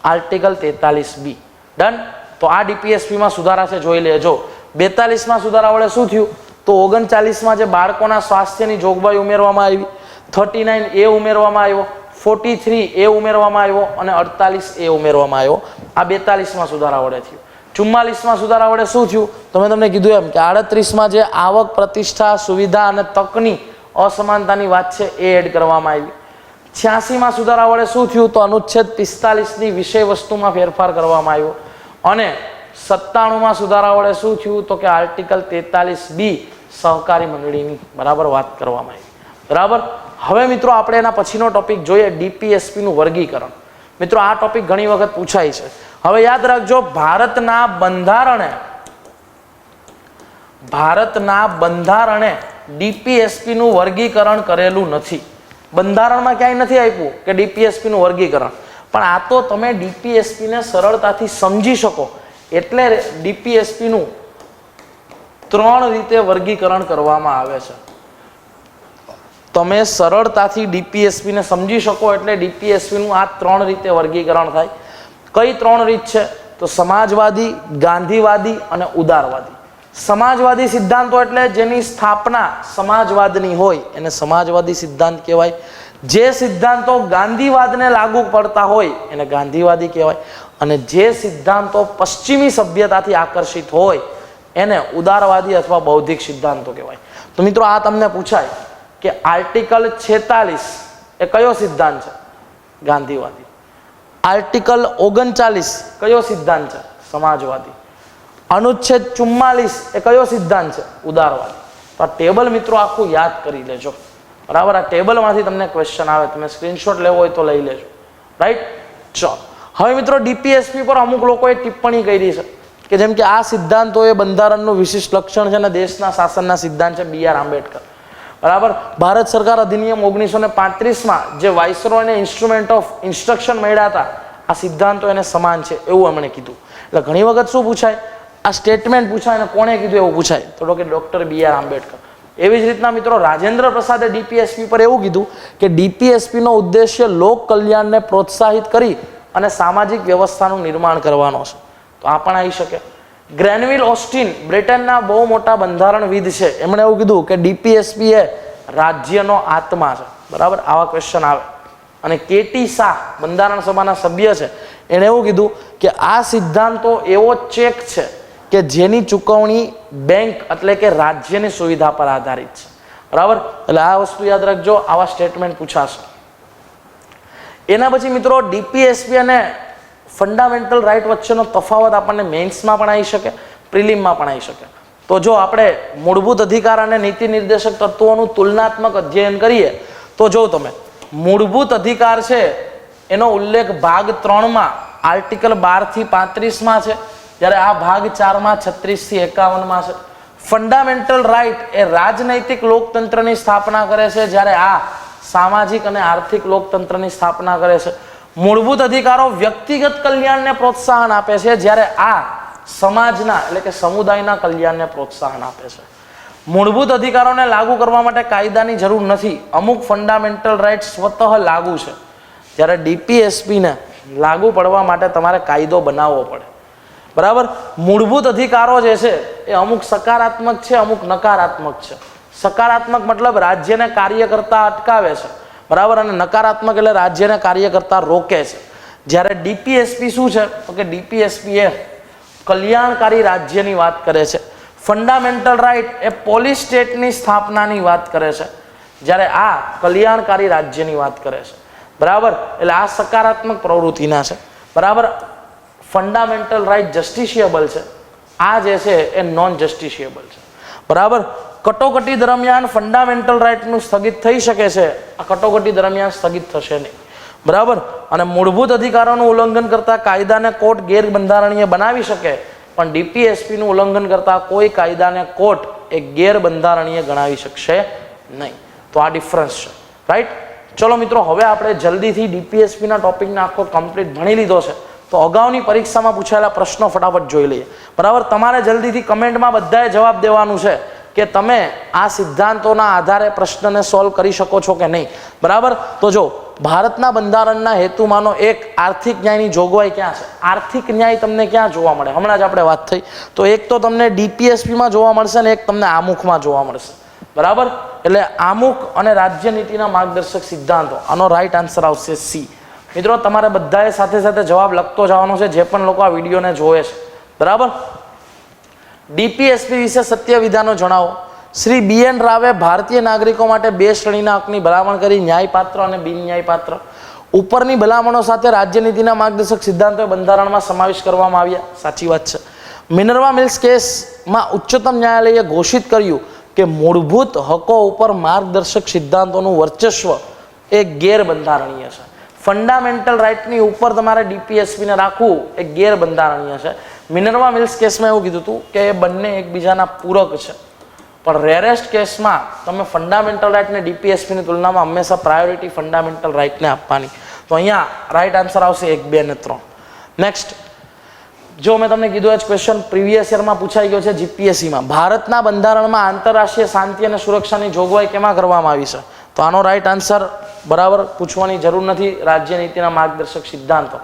Article 43B. Done. તો આ ડીપીએસપીમાં સુધારા છે, જોઈ લેજો. 42માં સુધારા વડે શું થયું, તો 39માં જે બાળકોના સ્વાસ્થ્યની જોગવાઈ ઉમેરવામાં આવી, 39A ઉમેરવામાં આવ્યો, 43A ઉમેરવામાં આવ્યો અને 48A ઉમેરવામાં આવ્યો. આ 42માં સુધારા વડે થયું. 44માં સુધારા વડે શું થયું, તો મેં તમને કીધું એમ કે 38માં જે આવક, પ્રતિષ્ઠા, સુવિધા અને તકની અસમાનતાની વાત છે એ એડ કરવામાં આવી. 86માં સુધારા વડે શું થયું, તો અનુચ્છેદ 45ની વિષય વસ્તુમાં ફેરફાર કરવામાં આવ્યો. અને 97માં સુધારા વડે શું થયું, તો કે આર્ટિકલ 43B સહકારી મંડળીની બરાબર વાત કરવામાં આવી. બરાબર. હવે મિત્રો આપણે એના પછીનો ટોપિક જોઈએ, ડીપીએસપીનું વર્ગીકરણ. મિત્રો આ ટોપિક ઘણી વખત પૂછાય છે. હવે યાદ રાખજો, ભારતના બંધારણે ડીપીએસપીનું વર્ગીકરણ કરેલું નથી. બંધારણમાં ક્યાંય નથી આપ્યું કે ડીપીએસપીનું વર્ગીકરણ. પણ આ તો તમે ડીપીએસપીને સરળતાથી સમજી શકો એટલે ડીપીએસપીનું 3 રીતે વર્ગીકરણ કરવામાં આવે છે. તમે સરળતાથી ડીપીએસપીને સમજી શકો એટલે ડીપીએસપીનું આ 3 રીતે વર્ગીકરણ થાય. કઈ 3 રીત છે, તો સમાજવાદી, ગાંધીવાદી અને ઉદારવાદી. સમાજવાદી સિદ્ધાંતો એટલે જેની સ્થાપના સમાજવાદની હોય એને સમાજવાદી સિદ્ધાંત કહેવાય. જે સિદ્ધાંતો ગાંધીવાદને લાગુ પડતા હોય એને ગાંધીવાદી કહેવાય. અને જે સિદ્ધાંતો પશ્ચિમી સભ્યતાથી આકર્ષિત હોય એને ઉદારવાદી અથવા બૌદ્ધિક સિદ્ધાંતો કહેવાય. તો મિત્રો આ તમને પૂછાય કે આર્ટિકલ 46 એ કયો સિદ્ધાંત છે? ગાંધીવાદી. આર્ટિકલ 39 કયો સિદ્ધાંત છે? સમાજવાદી. અનુચ્છેદ 44 એ કયો સિદ્ધાંત છે? ઉદારવાદી. તો આ ટેબલ મિત્રો આખું યાદ કરી લેજો, બરાબર. આ ટેબલમાંથી તમને ક્વેશ્ચન આવે, તમે સ્ક્રીનશોટ લેવો હોય તો લઈ લેજો, રાઈટ. ચલો હવે મિત્રો ડીપીએસપી પર અમુક લોકોએ ટિપ્પણી કરી છે કે જેમ કે આ સિદ્ધાંતો એ બંધારણનું વિશિષ્ટ લક્ષણ છે અને દેશના શાસનના સિદ્ધાંત છે. બી આર આંબેડકર, બરાબર. ભારત સરકાર અધિનિયમ 1935માં જે વાઇસરોયને ઇન્સ્ટ્રુમેન્ટ ઓફ ઇન્સ્ટ્રક્શન મળ્યા હતા, આ સિદ્ધાંતો એને સમાન છે એવું એમણે કીધું. એટલે ઘણી વખત શું પૂછાય, આ સ્ટેટમેન્ટ પૂછાય અને કોણે કીધું એવું પૂછાય, તો કે ડોક્ટર બી આર આંબેડકર. એવી જ રીતના મિત્રો રાજેન્દ્ર પ્રસાદે ડીપીએસપી પર એવું કીધું કે ડીપીએસપીનો ઉદ્દેશ્ય લોક કલ્યાણને પ્રોત્સાહિત કરી અને સામાજિક વ્યવસ્થાનું નિર્માણ કરવાનો છે. તો આ પણ આવી શકે. ગ્રેનવિલ ઓસ્ટિન બ્રિટનના બહુ મોટા બંધારણવિદ છે, એમણે એવું કીધું કે ડીપીએસપી એ રાજ્યનો આત્મા છે, બરાબર. આવા ક્વેશ્ચન આવે. અને કેટી શાહ બંધારણ સભાના સભ્ય છે, એણે એવું કીધું કે આ સિદ્ધાંતો એવો ચેક છે કે જેની ચૂકવણી બેંક એટલે કે રાજ્યની સુવિધા પર આધારિત છે, બરાબર. એટલે આ વસ્તુ યાદ રાખજો, આવા સ્ટેટમેન્ટ પૂછાશે. એના પછી મિત્રો ડીપીએસપી અને ફંડામેન્ટલ રાઇટ વચ્ચેનો તફાવત આપણને મેન્સમાં પણ આવી શકે, પ્રિલિમમાં પણ આવી શકે. તો જો આપણે મૂળભૂત અધિકાર અને નીતિ નિર્દેશક તત્વોનું તુલનાત્મક અધ્યયન કરીએ તો જો તમે મૂળભૂત અધિકાર છે એનો ઉલ્લેખ ભાગ 3માં આર્ટિકલ 12 થી 35માં છે, જ્યારે આ ભાગ 4માં 36 થી 51માં છે. ફંડામેન્ટલ રાઇટ એ રાજનૈતિક લોકતંત્રની સ્થાપના કરે છે, જ્યારે આ સામાજિક અને આર્થિક લોકતંત્રની સ્થાપના કરે છે. મૂળભૂત અધિકારો વ્યક્તિગત કલ્યાણને પ્રોત્સાહન આપે છે, જ્યારે આ સમાજના એટલે કે સમુદાયના કલ્યાણને પ્રોત્સાહન આપે છે. મૂળભૂત અધિકારોને લાગુ કરવા માટે કાયદાની જરૂર નથી. અમુક ફંડામેન્ટલ રાઇટ્સ સ્વતઃ લાગુ છે, જ્યારે ડીપીએસપીને લાગુ પડવા માટે તમારે કાયદો બનાવવો પડે, બરાબર. મૂળભૂત અધિકારો જે છે એ અમુક સકારાત્મક છે, અમુક નકારાત્મક છે. સકારાત્મક મતલબ રાજ્યને કાર્ય કરતા અટકાવે છે, બરાબર. અને નકારાત્મક એટલે રાજ્યને કાર્ય કરતા રોકે છે. જ્યારે ડીપીએસપી શું છે તો કે ડીપીએસપી એ કલ્યાણકારી રાજ્યની વાત કરે છે. ફંડામેન્ટલ રાઇટ એ પોલિસ સ્ટેટની સ્થાપનાની વાત કરે છે, જ્યારે આ કલ્યાણકારી રાજ્યની વાત કરે છે, બરાબર. એટલે આ સકારાત્મક પ્રવૃત્તિના છે, બરાબર. ફંડામેન્ટલ રાઇટ જસ્ટિશિયેબલ છે, આ જે છે એ નોન જસ્ટિશિયેબલ છે, બરાબર. કટોકટી દરમિયાન ફંડામેન્ટલ રાઇટનું સ્થગિત થઈ શકે છે, આ કટોકટી દરમિયાન સ્થગિત થશે નહીં, બરાબર. અને મૂળભૂત અધિકારોનું ઉલ્લંઘન કરતા કાયદાને કોર્ટ ગેરબંધારણીય બનાવી શકે, પણ ડીપીએસપીનું ઉલ્લંઘન કરતા કોઈ કાયદાને કોર્ટ એ ગેરબંધારણીય ગણાવી શકશે નહીં. તો આ ડિફરન્સ છે, રાઈટ. ચલો મિત્રો, હવે આપણે જલ્દીથી ડીપીએસપીના ટોપિકને આખો કમ્પ્લીટ ભણી લીધો છે, તો અગાઉની પરીક્ષામાં પૂછાયેલા પ્રશ્નો ફટાફટ જોઈ લઈએ, બરાબર. તમારે જલ્દીથી કમેન્ટમાં બધાએ જવાબ દેવાનું છે કે તમે આ સિદ્ધાંતોના આધારે પ્રશ્નને સોલ્વ કરી શકો છો કે નહીં, બરાબર. તો જો ભારતના બંધારણના હેતુમાંનો એક આર્થિક ન્યાયની જોગવાઈ ક્યાં છે? આર્થિક ન્યાય તમને ક્યાં જોવા મળે? હમણાં જ આપણે વાત થઈ, તો એક તો તમને ડીપીએસપીમાં જોવા મળશે ને એક તમને આમુખમાં જોવા મળશે, બરાબર. એટલે આમુખ અને રાજ્ય નીતિના માર્ગદર્શક સિદ્ધાંતો, આનો રાઈટ આન્સર આવશે સી. મિત્રો તમારે બધાએ સાથે સાથે જવાબ લખતો જવાનો છે, જે પણ લોકો આ વિડીયોને જોવે છે, બરાબર. ડીપીએસપી વિશે સત્ય વિધાનો જણાવો. શ્રી BN રાવે ભારતીય નાગરિકો માટે 2 શ્રેણીના હકની ભલામણ કરી, ન્યાયપાત્ર અને બિન ન્યાયપાત્ર. ઉપરની ભલામણો સાથે રાજ્યનીતિના માર્ગદર્શક સિદ્ધાંતો બંધારણમાં સમાવેશ કરવામાં આવ્યા, સાચી વાત છે. મિનર્વા મિલ્સ કેસમાં ઉચ્ચતમ ન્યાયાલયે ઘોષિત કર્યું કે મૂળભૂત હકો ઉપર માર્ગદર્શક સિદ્ધાંતોનું વર્ચસ્વ એ ગેરબંધારણીય છે. ફંડામેન્ટલ રાઇટની ઉપર તમારે ડીપીએસપીને રાખવું એ ગેરબંધારણીય છે. મિનર્વા મિલ્સ કેસમાં એવું કીધું હતું કે એ બંને એકબીજાના પૂરક છે, પણ રેરેસ્ટ કેસમાં તમે ફંડામેન્ટલ રાઇટને ડીપીએસપીની તુલનામાં હંમેશા પ્રાયોરિટી ફંડામેન્ટલ રાઇટને આપવાની. તો અહીંયા રાઇટ આન્સર આવશે 1, 2 અને 3. નેક્સ્ટ, જો મેં તમને કીધું જ ક્વેશ્ચન પ્રીવિયસ યરમાં પૂછાઈ ગયો છે જીપીએસસીમાં. ભારતના બંધારણમાં આંતરરાષ્ટ્રીય શાંતિ અને સુરક્ષાની જોગવાઈ કેમાં કરવામાં આવી છે? તો આનો રાઇટ આન્સર, બરાબર, પૂછવાની જરૂર નથી, રાજ્ય નીતિના માર્ગદર્શક સિદ્ધાંતો.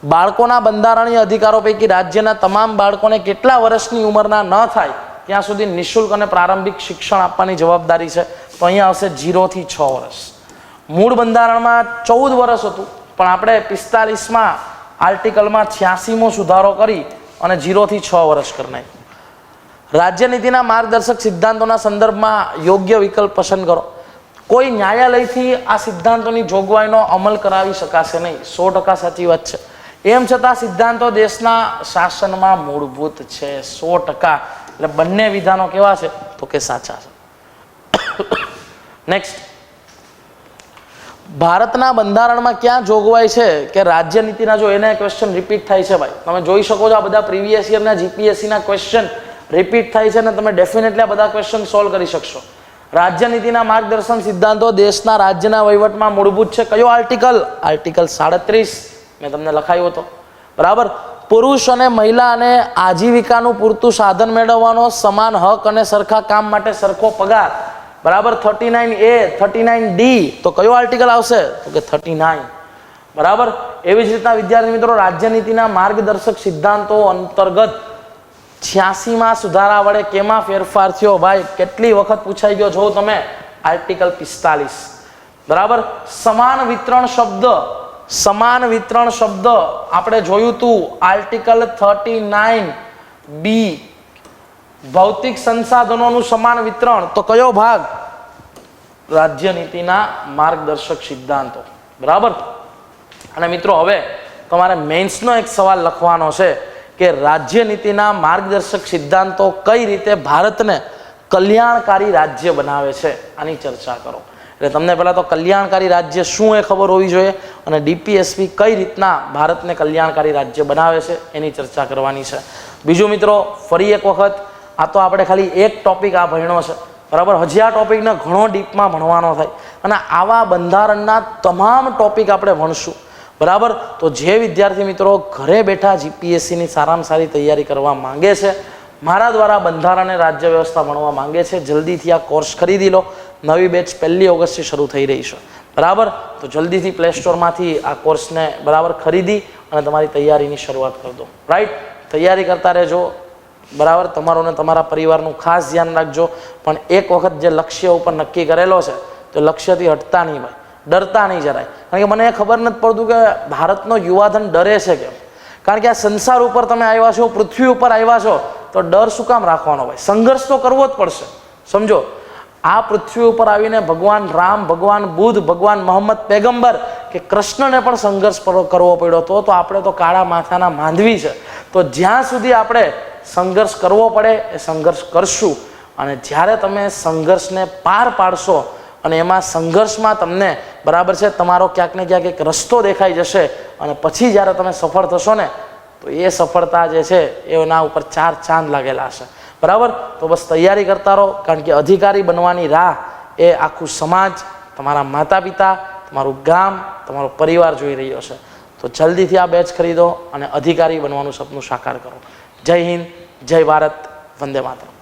બાળકોના બંધારણીય અધિકારો પૈકી રાજ્યના તમામ બાળકોને કેટલા વર્ષની ઉંમરના ન થાય ત્યાં સુધી નિઃશુલ્ક અને પ્રારંભિક શિક્ષણ આપવાની જવાબદારી છે? તો અહીંયા આવશે 0 થી 6 વર્ષ. મૂળ બંધારણમાં 14 વર્ષ હતું, પણ આપણે 45માં આર્ટિકલમાં 86મો સુધારો કરી અને 0 થી 6 વર્ષ કરી નાખ્યું. રાજ્ય નીતિના માર્ગદર્શક સિદ્ધાંતોના સંદર્ભમાં યોગ્ય વિકલ્પ પસંદ કરો. કોઈ ન્યાયાલયથી આ સિદ્ધાંતોની જોગવાઈનો અમલ કરાવી શકાશે નહીં. 100% સાચી વાત છે. એમ છતાં સિદ્ધાંતો દેશના શાસનમાં મૂળભૂત છે. 100%. એટલે બંને વિધાનો કેવા છે? તો કે સાચા છે. નેક્સ્ટ, ભારતના બંધારણમાં ક્યાં જોગવાઈ છે કે રાજ્ય નીતિના, જો એને ક્વેશ્ચન રિપીટ થાય છે ભાઈ, તમે જોઈ શકો છો આ બધા પ્રીવિયસ યરના જીપીએસસીના ક્વેશ્ચન રિપીટ થાય છે ને તમે ડેફિનેટલી આ બધા ક્વેશ્ચન સોલ્વ કરી શકશો. રાજ્ય નીતિના માર્ગદર્શન સિદ્ધાંતો દેશના રાજ્યના વહીવટમાં મૂળભૂત છે. કયો આર્ટિકલ? આર્ટિકલ 37 મેં તમને લખાયો હતો. બરાબર. પુરુષ અને મહિલા અને આજીવિકાનું પૂરતું સાધન મેળવવાનો સમાન હક અને સરખા કામ માટે સરખો પગાર. બરાબર. 39A 39D તો કયો આર્ટિકલ આવશે? તો કે 39. બરાબર. એવી જ રીતના વિદ્યાર્થી મિત્રો, રાજ્ય નીતિના માર્ગદર્શક સિદ્ધાંતો અંતર્ગત 86માં સુધારા વડે કેમાં ફેરફાર થયો? ભાઈ કેટલી વખત પૂછાઈ ગયો છો તમે? આર્ટિકલ 45. બરાબર. સમાન વિતરણ શબ્દ, સમાન વિતરણ શબ્દ આપણે જોયું હતું આર્ટિકલ 39B. ભૌતિક સંસાધનોનું સમાન વિતરણ તો કયો ભાગ? રાજ્ય નીતિના માર્ગદર્શક સિદ્ધાંતો. બરાબર. અને મિત્રો હવે તમારે મેન્સનો એક સવાલ લખવાનો છે કે રાજ્ય નીતિના માર્ગદર્શક સિદ્ધાંતો કઈ રીતે ભારતને કલ્યાણકારી રાજ્ય બનાવે છે, આની ચર્ચા કરો. એટલે તમને પહેલા તો કલ્યાણકારી રાજ્ય શું એ ખબર હોવી જોઈએ અને ડીપીએસપી કઈ રીતના ભારતને કલ્યાણકારી રાજ્ય બનાવે છે એની ચર્ચા કરવાની છે. બીજું મિત્રો, ફરી એક વખત, આ તો આપણે ખાલી એક ટોપિક આ ભણ્યો છે. બરાબર. હજી આ ટોપિકને ઘણો ડીપમાં ભણવાનો થાય અને આવા બંધારણના તમામ ટોપિક આપણે ભણશું. બરાબર. તો જે વિદ્યાર્થી મિત્રો ઘરે બેઠા જીપીએસસીની સારામાં સારી તૈયારી કરવા માંગે છે, મારા દ્વારા બંધારણ અને રાજ્ય વ્યવસ્થા ભણવા માંગે છે, જલ્દીથી આ કોર્સ ખરીદી લો. નવી બેચ 1 ઓગસ્ટથી શરૂ થઈ રહી છે. બરાબર. તો જલ્દીથી પ્લે સ્ટોરમાંથી આ કોર્સને બરાબર ખરીદી અને તમારી તૈયારીની શરૂઆત કરી દો. રાઈટ. તૈયારી કરતા રહેજો. બરાબર. તમારો ને તમારા પરિવારનું ખાસ ધ્યાન રાખજો. પણ એક વખત જે લક્ષ્ય ઉપર નક્કી કરેલો છે તો લક્ષ્યથી હટતા નહીં ભાઈ, ડરતા નહીં જરાય. કારણ કે મને એ ખબર નથી પડતું કે ભારતનો યુવાધન ડરે છે કેમ. કારણ કે આ સંસાર ઉપર તમે આવ્યા છો, પૃથ્વી ઉપર આવ્યા છો, તો ડર શું કામ રાખવાનો ભાઈ? સંઘર્ષ તો કરવો જ પડશે. સમજો, આ પૃથ્વી ઉપર આવીને ભગવાન રામ, ભગવાન બુદ્ધ, ભગવાન મોહમ્મદ પૈગંબર કે કૃષ્ણને પણ સંઘર્ષ કરવો પડ્યો તો આપણે તો કાળા માથાના માંધવી છે. તો જ્યાં સુધી આપણે સંઘર્ષ કરવો પડે એ સંઘર્ષ કરશું. અને જ્યારે તમે સંઘર્ષને પાર પાડશો અને એમાં સંઘર્ષમાં તમને બરાબર છે તમારો ક્યાંક ને ક્યાંક એક રસ્તો દેખાઈ જશે અને પછી જ્યારે તમે સફળ થશો ને તો એ સફળતા જે છે એના ઉપર 4 ચાંદ લાગેલા હશે. બરાબર. તો બસ તૈયારી કરતા રહો. કારણ કે અધિકારી બનવાની રાહ એ આખું સમાજ, તમારા માતા પિતા, તમારું ગામ, તમારો પરિવાર જોઈ રહ્યો છે. તો જલ્દીથી આ બેચ ખરીદો અને અધિકારી બનવાનું સપનું સાકાર કરો. જય હિન્દ, જય ભારત, વંદે માતરમ.